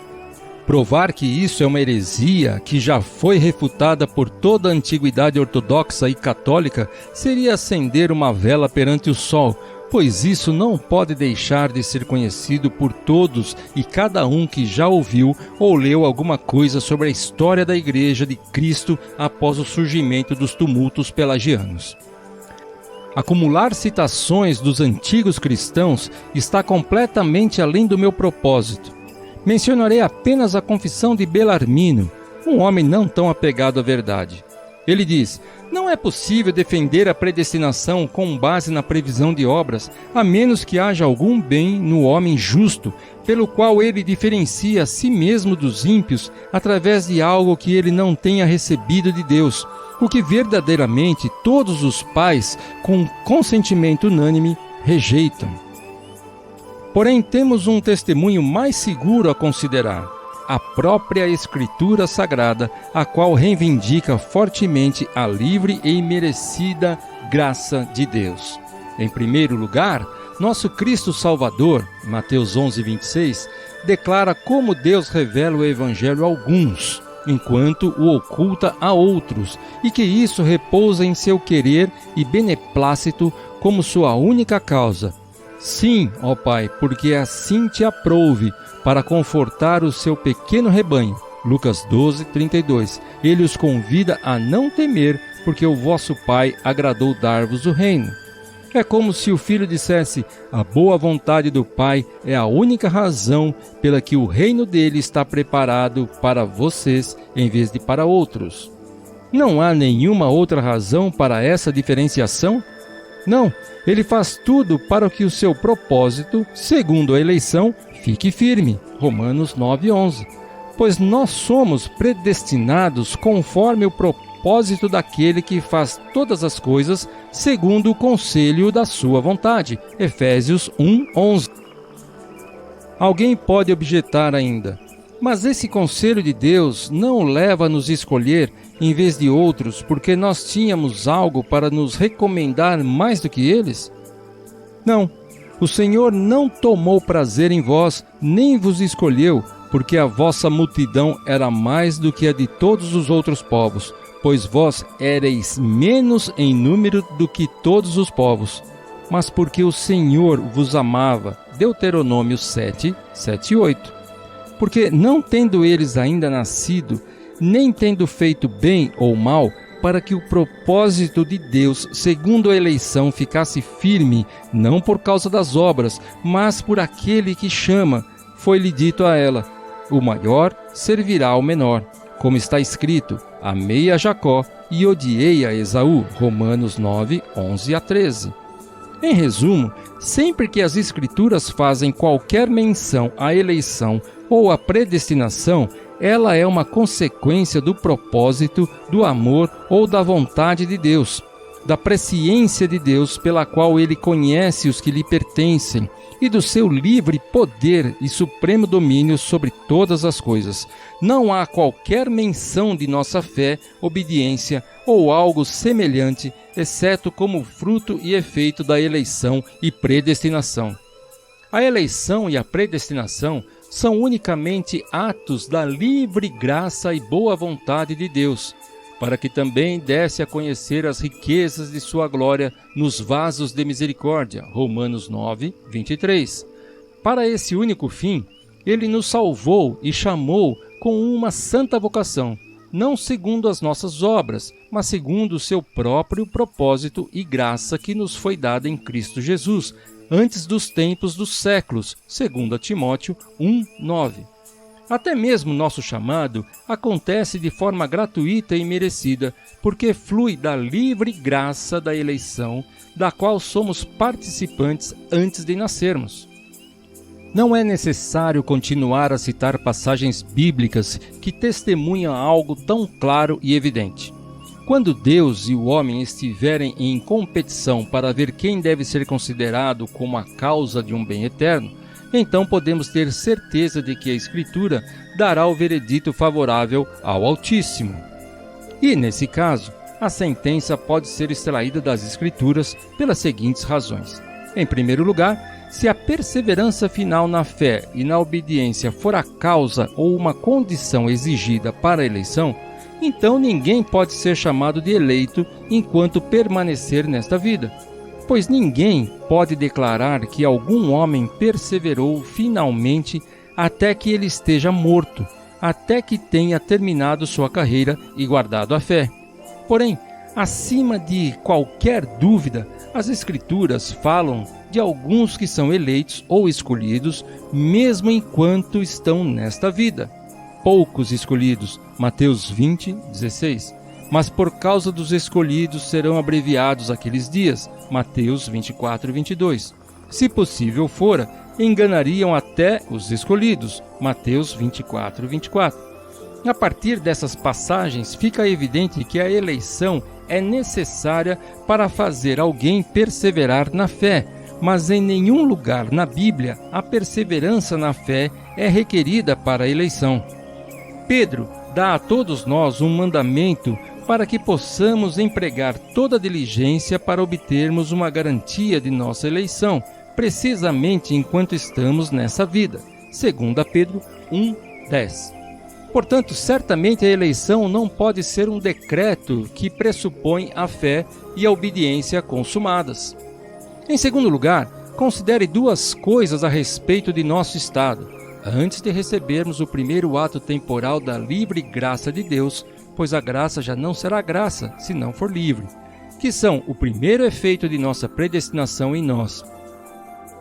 Provar que isso é uma heresia que já foi refutada por toda a antiguidade ortodoxa e católica seria acender uma vela perante o sol, pois isso não pode deixar de ser conhecido por todos e cada um que já ouviu ou leu alguma coisa sobre a história da Igreja de Cristo após o surgimento dos tumultos pelagianos. Acumular citações dos antigos cristãos está completamente além do meu propósito. Mencionarei apenas a confissão de Belarmino, um homem não tão apegado à verdade. Ele diz: não é possível defender a predestinação com base na previsão de obras, a menos que haja algum bem no homem justo, pelo qual ele diferencia a si mesmo dos ímpios através de algo que ele não tenha recebido de Deus, o que verdadeiramente todos os pais, com consentimento unânime, rejeitam. Porém, temos um testemunho mais seguro a considerar: a própria Escritura Sagrada, a qual reivindica fortemente a livre e imerecida graça de Deus. Em primeiro lugar, nosso Cristo Salvador, Mateus 11:26, declara como Deus revela o Evangelho a alguns, enquanto o oculta a outros, e que isso repousa em seu querer e beneplácito como sua única causa. Sim, ó Pai, porque assim te aprouve, para confortar o seu pequeno rebanho. Lucas 12:32. Ele os convida a não temer, porque o vosso Pai agradou dar-vos o reino. É como se o filho dissesse: a boa vontade do Pai é a única razão pela que o reino dele está preparado para vocês em vez de para outros. Não há nenhuma outra razão para essa diferenciação? Não, ele faz tudo para que o seu propósito, segundo a eleição, fique firme. Romanos 9:11. Pois nós somos predestinados conforme o propósito daquele que faz todas as coisas segundo o conselho da sua vontade. Efésios 1:11. Alguém pode objetar ainda: mas esse conselho de Deus não o leva a nos escolher em vez de outros, porque nós tínhamos algo para nos recomendar mais do que eles? Não, o Senhor não tomou prazer em vós, nem vos escolheu, porque a vossa multidão era mais do que a de todos os outros povos, pois vós éreis menos em número do que todos os povos, mas porque o Senhor vos amava. Deuteronômio 7:7-8. Porque não tendo eles ainda nascido, nem tendo feito bem ou mal, para que o propósito de Deus, segundo a eleição, ficasse firme, não por causa das obras, mas por aquele que chama, foi-lhe dito a ela: o maior servirá ao menor. Como está escrito: amei a Jacó e odiei a Esaú. Romanos 9:11-13. Em resumo, sempre que as Escrituras fazem qualquer menção à eleição ou à predestinação, ela é uma consequência do propósito, do amor ou da vontade de Deus, da presciência de Deus pela qual ele conhece os que lhe pertencem e do seu livre poder e supremo domínio sobre todas as coisas. Não há qualquer menção de nossa fé, obediência ou algo semelhante, exceto como fruto e efeito da eleição e predestinação. A eleição e a predestinação são unicamente atos da livre graça e boa vontade de Deus, para que também desse a conhecer as riquezas de sua glória nos vasos de misericórdia. Romanos 9, 23. Para esse único fim, ele nos salvou e chamou com uma santa vocação, não segundo as nossas obras, mas segundo o seu próprio propósito e graça que nos foi dada em Cristo Jesus, antes dos tempos dos séculos, 2 Timóteo 1, 9. Até mesmo nosso chamado acontece de forma gratuita e merecida, porque flui da livre graça da eleição, da qual somos participantes antes de nascermos. Não é necessário continuar a citar passagens bíblicas que testemunham algo tão claro e evidente. Quando Deus e o homem estiverem em competição para ver quem deve ser considerado como a causa de um bem eterno, então podemos ter certeza de que a Escritura dará o veredito favorável ao Altíssimo. E, nesse caso, a sentença pode ser extraída das Escrituras pelas seguintes razões. Em primeiro lugar, se a perseverança final na fé e na obediência for a causa ou uma condição exigida para a eleição, então ninguém pode ser chamado de eleito enquanto permanecer nesta vida. Pois ninguém pode declarar que algum homem perseverou finalmente até que ele esteja morto, até que tenha terminado sua carreira e guardado a fé. Porém, acima de qualquer dúvida, as Escrituras falam de alguns que são eleitos ou escolhidos, mesmo enquanto estão nesta vida. Poucos escolhidos, Mateus 20, 16. Mas por causa dos escolhidos serão abreviados aqueles dias, Mateus 24, 22. Se possível fora, enganariam até os escolhidos, Mateus 24, 24. A partir dessas passagens, fica evidente que a eleição é necessária para fazer alguém perseverar na fé, mas em nenhum lugar na Bíblia a perseverança na fé é requerida para a eleição. Pedro dá a todos nós um mandamento para que possamos empregar toda diligência para obtermos uma garantia de nossa eleição, precisamente enquanto estamos nessa vida. 2 Pedro 1, 10. Portanto, certamente a eleição não pode ser um decreto que pressupõe a fé e a obediência consumadas. Em segundo lugar, considere duas coisas a respeito de nosso estado, antes de recebermos o primeiro ato temporal da livre graça de Deus, pois a graça já não será graça, se não for livre, que são o primeiro efeito de nossa predestinação em nós.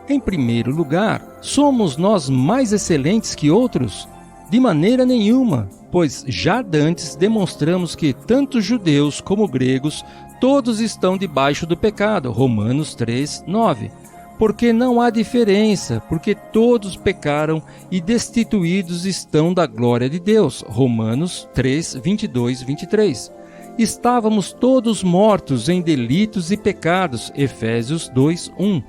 Em primeiro lugar, somos nós mais excelentes que outros? De maneira nenhuma, pois já dantes demonstramos que tanto judeus como gregos, todos estão debaixo do pecado, Romanos 3, 9. Porque não há diferença, porque todos pecaram e destituídos estão da glória de Deus. Romanos 3, 22, 23. Estávamos todos mortos em delitos e pecados. Efésios 2, 1.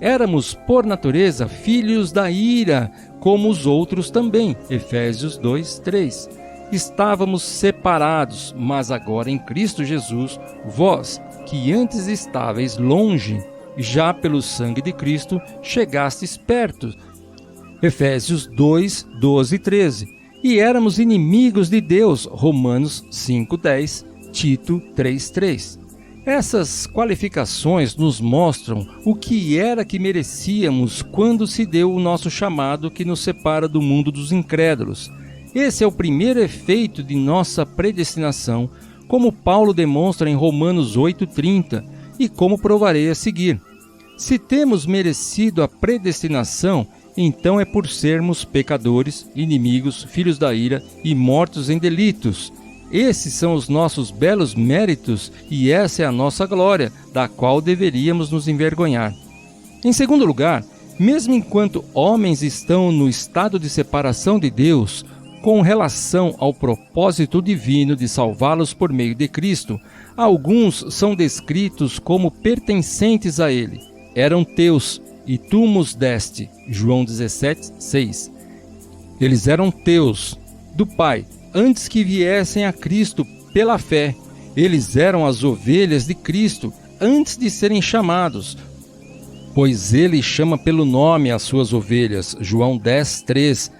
Éramos, por natureza, filhos da ira, como os outros também. Efésios 2, 3. Estávamos separados, mas agora em Cristo Jesus, vós, que antes estáveis longe, já pelo sangue de Cristo chegastes perto. Efésios 2, 12 e 13. E éramos inimigos de Deus. Romanos 5, 10. Tito 3, 3. Essas qualificações nos mostram o que era que merecíamos quando se deu o nosso chamado que nos separa do mundo dos incrédulos. Esse é o primeiro efeito de nossa predestinação, como Paulo demonstra em Romanos 8:30 e como provarei a seguir. Se temos merecido a predestinação, então é por sermos pecadores, inimigos, filhos da ira e mortos em delitos. Esses são os nossos belos méritos e essa é a nossa glória, da qual deveríamos nos envergonhar. Em segundo lugar, mesmo enquanto homens estão no estado de separação de Deus, com relação ao propósito divino de salvá-los por meio de Cristo, alguns são descritos como pertencentes a ele. Eram teus, e tu nos deste. João 17:6. Eles eram teus, do Pai, antes que viessem a Cristo pela fé. Eles eram as ovelhas de Cristo antes de serem chamados, pois ele chama pelo nome as suas ovelhas. João 10:3.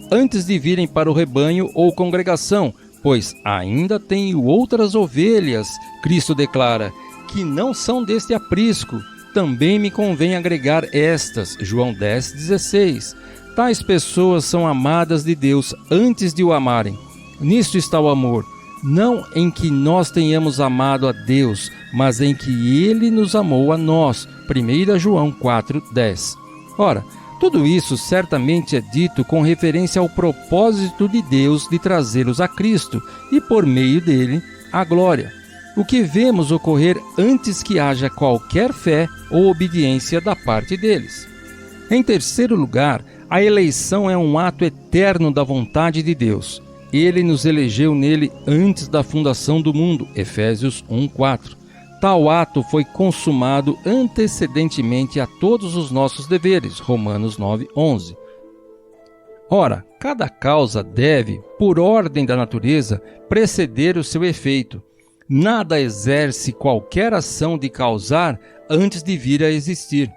Antes de virem para o rebanho ou congregação, pois ainda tenho outras ovelhas, Cristo declara, que não são deste aprisco. Também me convém agregar estas. João 10:16. Tais pessoas são amadas de Deus antes de o amarem. Nisto está o amor, não em que nós tenhamos amado a Deus, mas em que Ele nos amou a nós. 1 João 4:10. Ora, tudo isso certamente é dito com referência ao propósito de Deus de trazê-los a Cristo e, por meio dele, a glória. O que vemos ocorrer antes que haja qualquer fé ou obediência da parte deles. Em terceiro lugar, a eleição é um ato eterno da vontade de Deus. Ele nos elegeu nele antes da fundação do mundo. Efésios 1:4. Tal ato foi consumado antecedentemente a todos os nossos deveres. Romanos 9:11. Ora, cada causa deve, por ordem da natureza, preceder o seu efeito. Nada exerce qualquer ação de causar antes de vir a existir.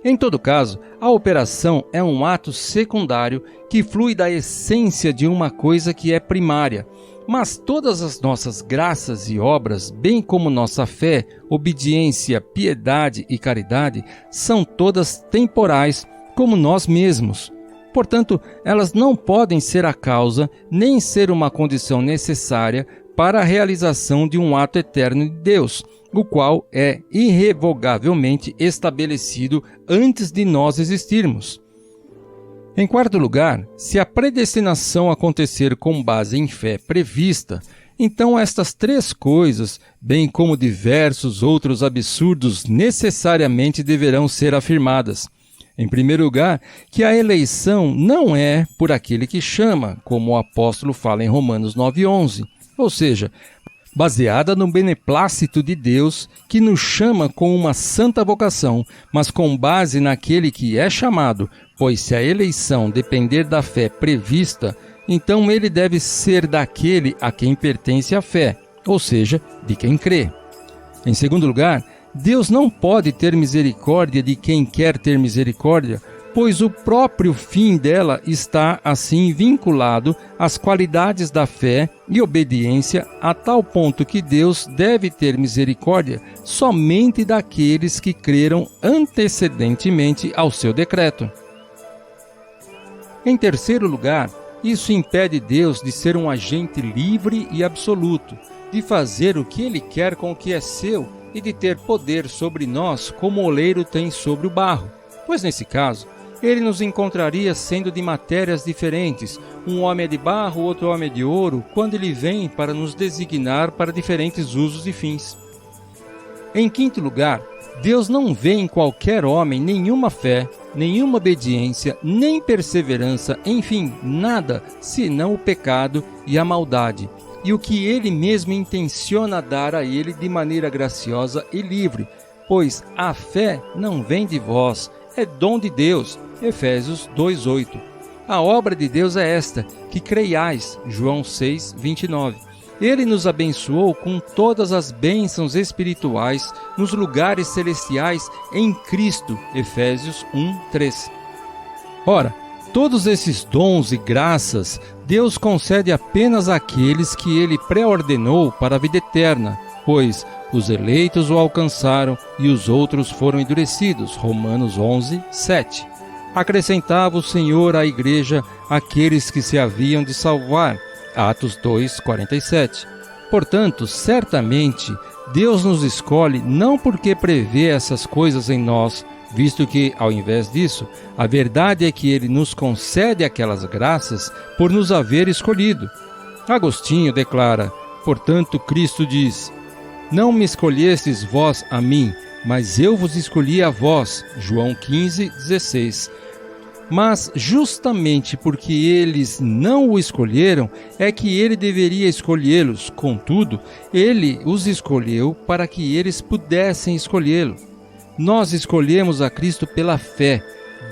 Em todo caso, a operação é um ato secundário que flui da essência de uma coisa que é primária. Mas todas as nossas graças e obras, bem como nossa fé, obediência, piedade e caridade, são todas temporais, como nós mesmos. Portanto, elas não podem ser a causa, nem ser uma condição necessária para a realização de um ato eterno de Deus, o qual é irrevogavelmente estabelecido antes de nós existirmos. Em quarto lugar, se a predestinação acontecer com base em fé prevista, então estas três coisas, bem como diversos outros absurdos, necessariamente deverão ser afirmadas. Em primeiro lugar, que a eleição não é por aquele que chama, como o apóstolo fala em Romanos 9:11, ou seja, baseada no beneplácito de Deus, que nos chama com uma santa vocação, mas com base naquele que é chamado, pois se a eleição depender da fé prevista, então ele deve ser daquele a quem pertence a fé, ou seja, de quem crê. Em segundo lugar, Deus não pode ter misericórdia de quem quer ter misericórdia, pois o próprio fim dela está assim vinculado às qualidades da fé e obediência, a tal ponto que Deus deve ter misericórdia somente daqueles que creram antecedentemente ao seu decreto. Em terceiro lugar, isso impede Deus de ser um agente livre e absoluto, de fazer o que Ele quer com o que é seu e de ter poder sobre nós como o oleiro tem sobre o barro, pois nesse caso, ele nos encontraria sendo de matérias diferentes, um homem é de barro, outro homem é de ouro, quando ele vem para nos designar para diferentes usos e fins. Em quinto lugar, Deus não vê em qualquer homem nenhuma fé, nenhuma obediência, nem perseverança, enfim, nada, senão o pecado e a maldade, e o que ele mesmo intenciona dar a ele de maneira graciosa e livre, pois a fé não vem de vós, é dom de Deus. Efésios 2:8. A obra de Deus é esta, que creiais. João 6:29. Ele nos abençoou com todas as bênçãos espirituais nos lugares celestiais em Cristo. Efésios 1:3. Ora, todos esses dons e graças Deus concede apenas àqueles que Ele pré-ordenou para a vida eterna, pois os eleitos o alcançaram e os outros foram endurecidos. Romanos 11:7. Acrescentava o Senhor à igreja aqueles que se haviam de salvar. Atos 2:47. Portanto, certamente, Deus nos escolhe não porque prevê essas coisas em nós, visto que, ao invés disso, a verdade é que Ele nos concede aquelas graças por nos haver escolhido. Agostinho declara: portanto, Cristo diz: não me escolhestes vós a mim, mas eu vos escolhi a vós. João 15:16. Mas justamente porque eles não o escolheram, é que ele deveria escolhê-los. Contudo, ele os escolheu para que eles pudessem escolhê-lo. Nós escolhemos a Cristo pela fé.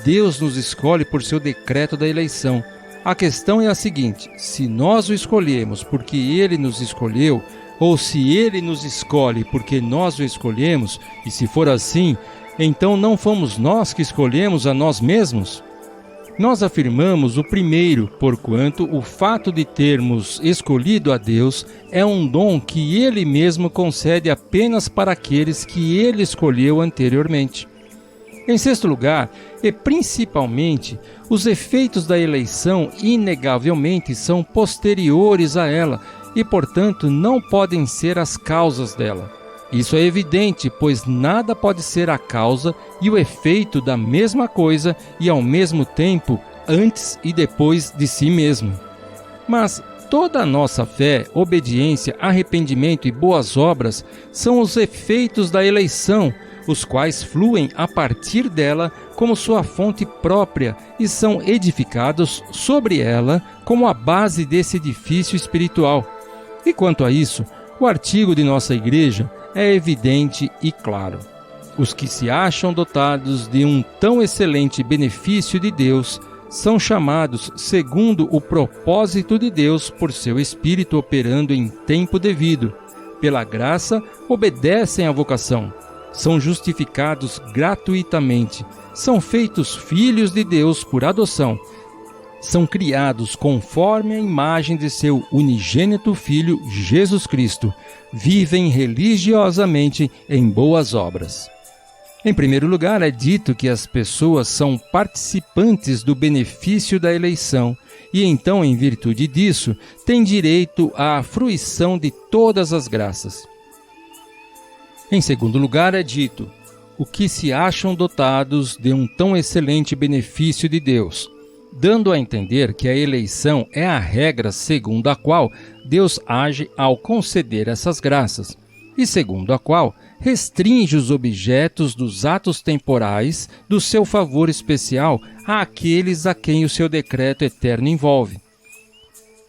Deus nos escolhe por seu decreto da eleição. A questão é a seguinte: se nós o escolhemos porque ele nos escolheu, ou se ele nos escolhe porque nós o escolhemos, e se for assim, então não fomos nós que escolhemos a nós mesmos? Nós afirmamos o primeiro, porquanto o fato de termos escolhido a Deus é um dom que Ele mesmo concede apenas para aqueles que Ele escolheu anteriormente. Em sexto lugar, e principalmente, os efeitos da eleição inegavelmente são posteriores a ela e, portanto, não podem ser as causas dela. Isso é evidente, pois nada pode ser a causa e o efeito da mesma coisa e, ao mesmo tempo, antes e depois de si mesmo. Mas toda a nossa fé, obediência, arrependimento e boas obras são os efeitos da eleição, os quais fluem a partir dela como sua fonte própria e são edificados sobre ela como a base desse edifício espiritual. E quanto a isso, o artigo de nossa igreja é evidente e claro. Os que se acham dotados de um tão excelente benefício de Deus são chamados segundo o propósito de Deus por seu Espírito operando em tempo devido. Pela graça, obedecem à vocação. São justificados gratuitamente. São feitos filhos de Deus por adoção. São criados conforme a imagem de seu unigênito Filho, Jesus Cristo. Vivem religiosamente em boas obras. Em primeiro lugar, é dito que as pessoas são participantes do benefício da eleição e então, em virtude disso, têm direito à fruição de todas as graças. Em segundo lugar, é dito o que se acham dotados de um tão excelente benefício de Deus, dando a entender que a eleição é a regra segundo a qual Deus age ao conceder essas graças, e segundo a qual restringe os objetos dos atos temporais do seu favor especial àqueles a quem o seu decreto eterno envolve.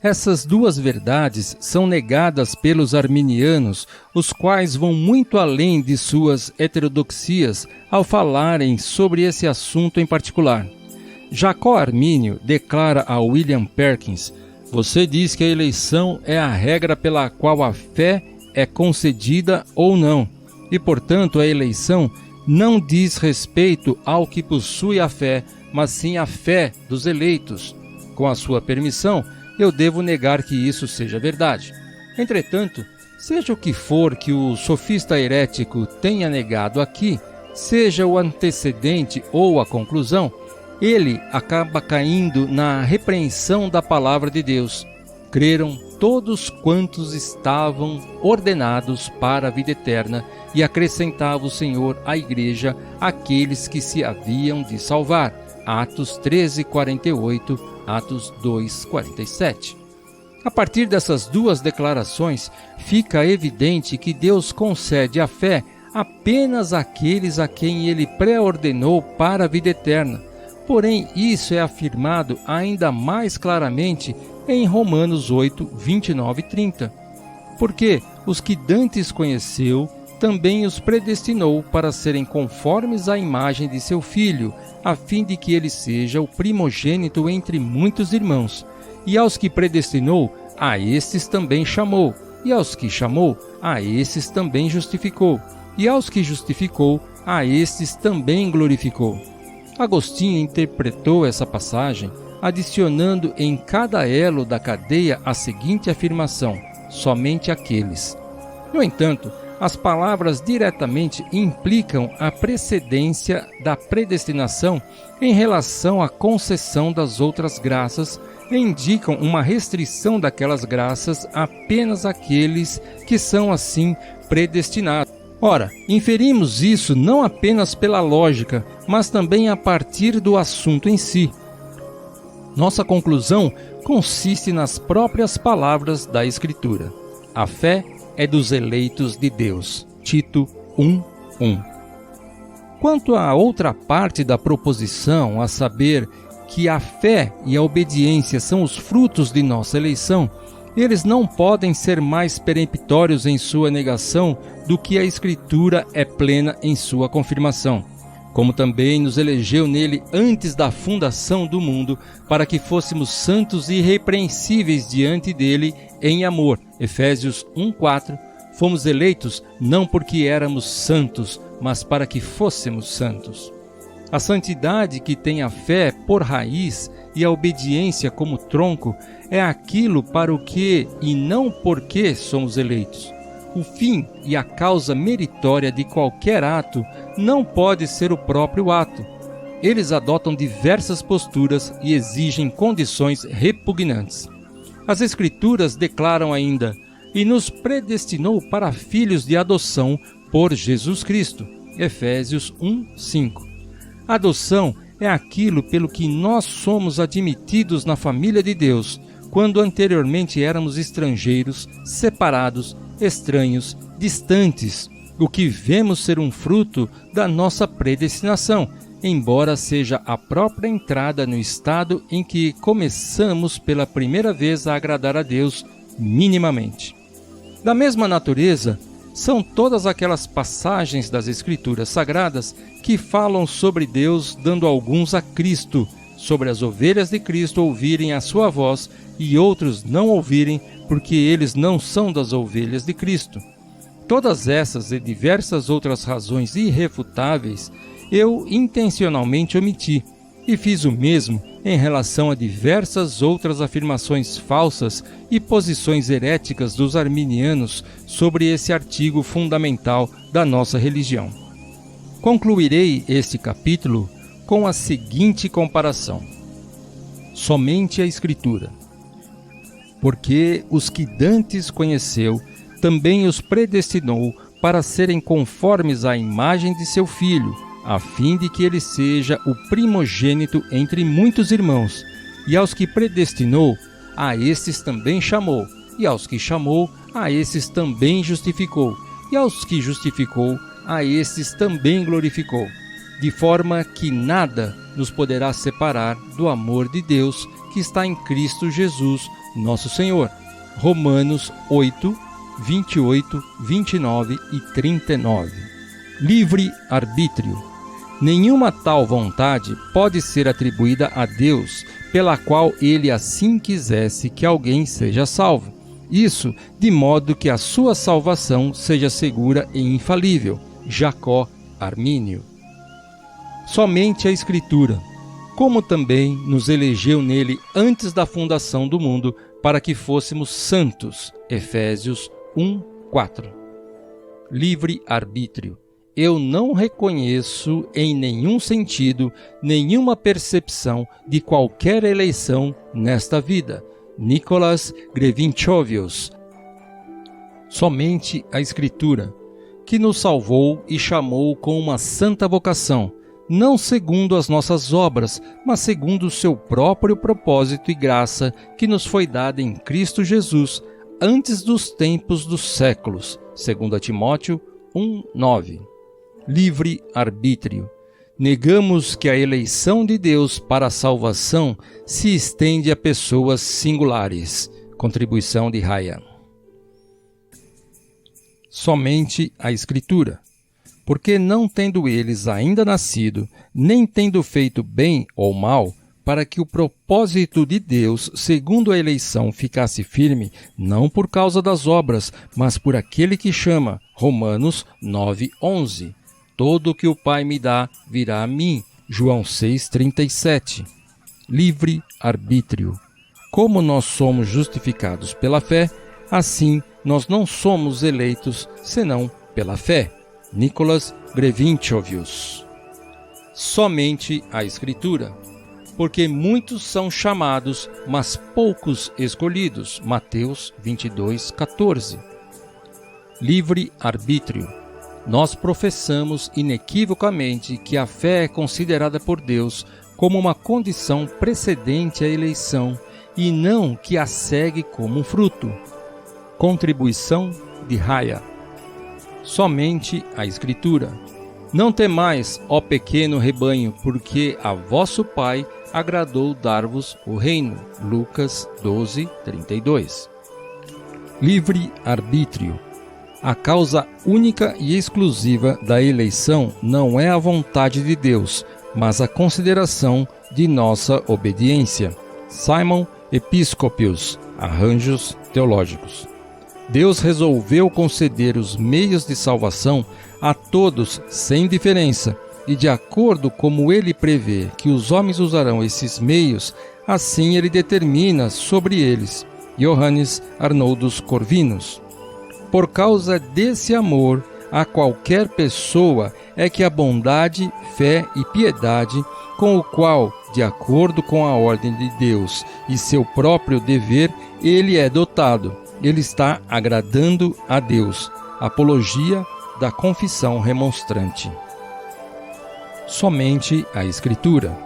Essas duas verdades são negadas pelos arminianos, os quais vão muito além de suas heterodoxias ao falarem sobre esse assunto em particular. Jacó Armínio declara a William Perkins: "Você diz que a eleição é a regra pela qual a fé é concedida ou não, e, portanto, a eleição não diz respeito ao que possui a fé, mas sim a fé dos eleitos. Com a sua permissão, eu devo negar que isso seja verdade. Entretanto, seja o que for que o sofista herético tenha negado aqui, seja o antecedente ou a conclusão, ele acaba caindo na repreensão da palavra de Deus. Creram todos quantos estavam ordenados para a vida eterna, e acrescentava o Senhor à igreja aqueles que se haviam de salvar." Atos 13:48, Atos 2:47. A partir dessas duas declarações, fica evidente que Deus concede a fé apenas àqueles a quem Ele pré-ordenou para a vida eterna. Porém, isso é afirmado ainda mais claramente em Romanos 8, 29 e 30. Porque os que dantes conheceu, também os predestinou para serem conformes à imagem de seu Filho, a fim de que ele seja o primogênito entre muitos irmãos. E aos que predestinou, a estes também chamou. E aos que chamou, a estes também justificou. E aos que justificou, a estes também glorificou. Agostinho interpretou essa passagem adicionando em cada elo da cadeia a seguinte afirmação: somente aqueles. No entanto, as palavras diretamente implicam a precedência da predestinação em relação à concessão das outras graças e indicam uma restrição daquelas graças apenas àqueles que são assim predestinados. Ora, inferimos isso não apenas pela lógica, mas também a partir do assunto em si. Nossa conclusão consiste nas próprias palavras da Escritura. A fé é dos eleitos de Deus. Tito 1:1. Quanto à outra parte da proposição, a saber, que a fé e a obediência são os frutos de nossa eleição, eles não podem ser mais peremptórios em sua negação do que a Escritura é plena em sua confirmação. Como também nos elegeu nele antes da fundação do mundo, para que fôssemos santos e irrepreensíveis diante dele em amor. Efésios 1:4. Fomos eleitos não porque éramos santos, mas para que fôssemos santos. A santidade que tem a fé por raiz e a obediência como tronco é aquilo para o que e não por que somos eleitos. O fim e a causa meritória de qualquer ato não pode ser o próprio ato. Eles adotam diversas posturas e exigem condições repugnantes. As Escrituras declaram ainda: e nos predestinou para filhos de adoção por Jesus Cristo. Efésios 1:5. Adoção é aquilo pelo que nós somos admitidos na família de Deus, quando anteriormente éramos estrangeiros, separados, estranhos, distantes, o que vemos ser um fruto da nossa predestinação, embora seja a própria entrada no estado em que começamos pela primeira vez a agradar a Deus minimamente. Da mesma natureza, são todas aquelas passagens das Escrituras Sagradas que falam sobre Deus dando alguns a Cristo, sobre as ovelhas de Cristo ouvirem a sua voz e outros não ouvirem, porque eles não são das ovelhas de Cristo. Todas essas e diversas outras razões irrefutáveis eu intencionalmente omiti, e fiz o mesmo em relação a diversas outras afirmações falsas e posições heréticas dos arminianos sobre esse artigo fundamental da nossa religião. Concluirei este capítulo com a seguinte comparação: somente a Escritura. Porque os que dantes conheceu, também os predestinou para serem conformes à imagem de seu Filho, a fim de que ele seja o primogênito entre muitos irmãos. E aos que predestinou, a estes também chamou. E aos que chamou, a estes também justificou. E aos que justificou, a estes também glorificou. De forma que nada nos poderá separar do amor de Deus que está em Cristo Jesus, nosso Senhor. Romanos 8, 28, 29 e 39. Livre arbítrio. Nenhuma tal vontade pode ser atribuída a Deus, pela qual ele assim quisesse que alguém seja salvo. Isso de modo que a sua salvação seja segura e infalível. Jacó Armínio. Somente a Escritura, como também nos elegeu nele antes da fundação do mundo, para que fôssemos santos. Efésios 1:4. Livre arbítrio. Eu não reconheço em nenhum sentido nenhuma percepção de qualquer eleição nesta vida. Nicholas Grevinchovius. Somente a Escritura, que nos salvou e chamou com uma santa vocação, não segundo as nossas obras, mas segundo o seu próprio propósito e graça que nos foi dada em Cristo Jesus antes dos tempos dos séculos. 2 Timóteo 1:9. Livre arbítrio. Negamos que a eleição de Deus para a salvação se estende a pessoas singulares. Contribuição de Raya. Somente a Escritura. Porque não tendo eles ainda nascido, nem tendo feito bem ou mal, para que o propósito de Deus, segundo a eleição, ficasse firme, não por causa das obras, mas por aquele que chama. Romanos 9:11. Todo o que o Pai me dá virá a mim. João 6:37. Livre arbítrio. Como nós somos justificados pela fé, assim nós não somos eleitos senão pela fé. Nicholas Grevinchovius. Somente a Escritura. Porque muitos são chamados, mas poucos escolhidos. Mateus 22:14. Livre arbítrio. Nós professamos inequivocamente que a fé é considerada por Deus como uma condição precedente à eleição e não que a segue como um fruto. Contribuição de Raya. Somente a Escritura. Não temais, ó pequeno rebanho, porque a vosso Pai agradou dar-vos o reino. Lucas 12, 32. Livre-arbítrio. A causa única e exclusiva da eleição não é a vontade de Deus, mas a consideração de nossa obediência. Simon Episcopius, Arranjos Teológicos. Deus resolveu conceder os meios de salvação a todos sem diferença, e de acordo como ele prevê que os homens usarão esses meios, assim ele determina sobre eles. Johannes Arnoldus Corvinus. Por causa desse amor a qualquer pessoa é que a bondade, fé e piedade, com o qual, de acordo com a ordem de Deus e seu próprio dever, ele é dotado. Ele está agradando a Deus. Apologia da Confissão Remonstrante. Somente a Escritura.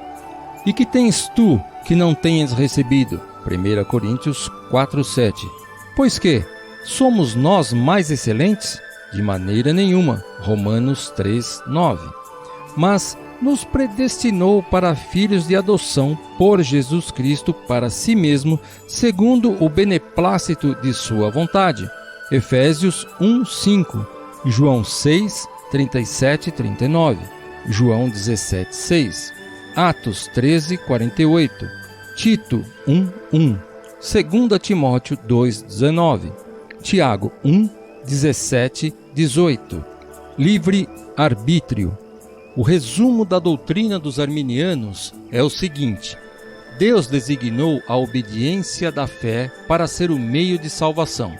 E que tens tu que não tenhas recebido? 1 Coríntios 4:7. Pois que somos nós mais excelentes? De maneira nenhuma. Romanos 3:9. Mas nos predestinou para filhos de adoção por Jesus Cristo para si mesmo, segundo o beneplácito de sua vontade. Efésios 1:5, João 6:37 e 39, João 17:6, Atos 13:48, Tito 1:1, 2 Timóteo 2:19, Tiago 1:17-18. Livre-arbítrio. O resumo da doutrina dos arminianos é o seguinte: Deus designou a obediência da fé para ser o meio de salvação.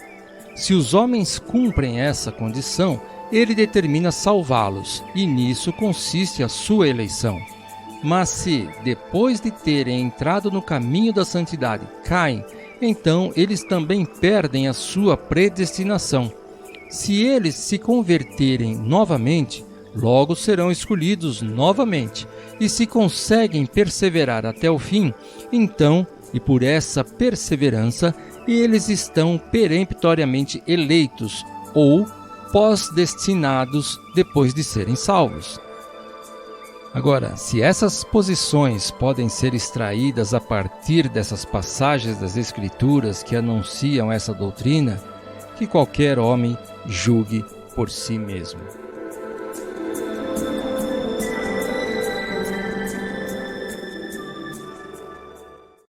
Se os homens cumprem essa condição, ele determina salvá-los, e nisso consiste a sua eleição. Mas se, depois de terem entrado no caminho da santidade, caem, então eles também perdem a sua predestinação. Se eles se converterem novamente, logo serão escolhidos novamente, e se conseguem perseverar até o fim, então, e por essa perseverança, eles estão peremptoriamente eleitos ou pós-destinados depois de serem salvos. Agora, se essas posições podem ser extraídas a partir dessas passagens das Escrituras que anunciam essa doutrina, que qualquer homem julgue por si mesmo.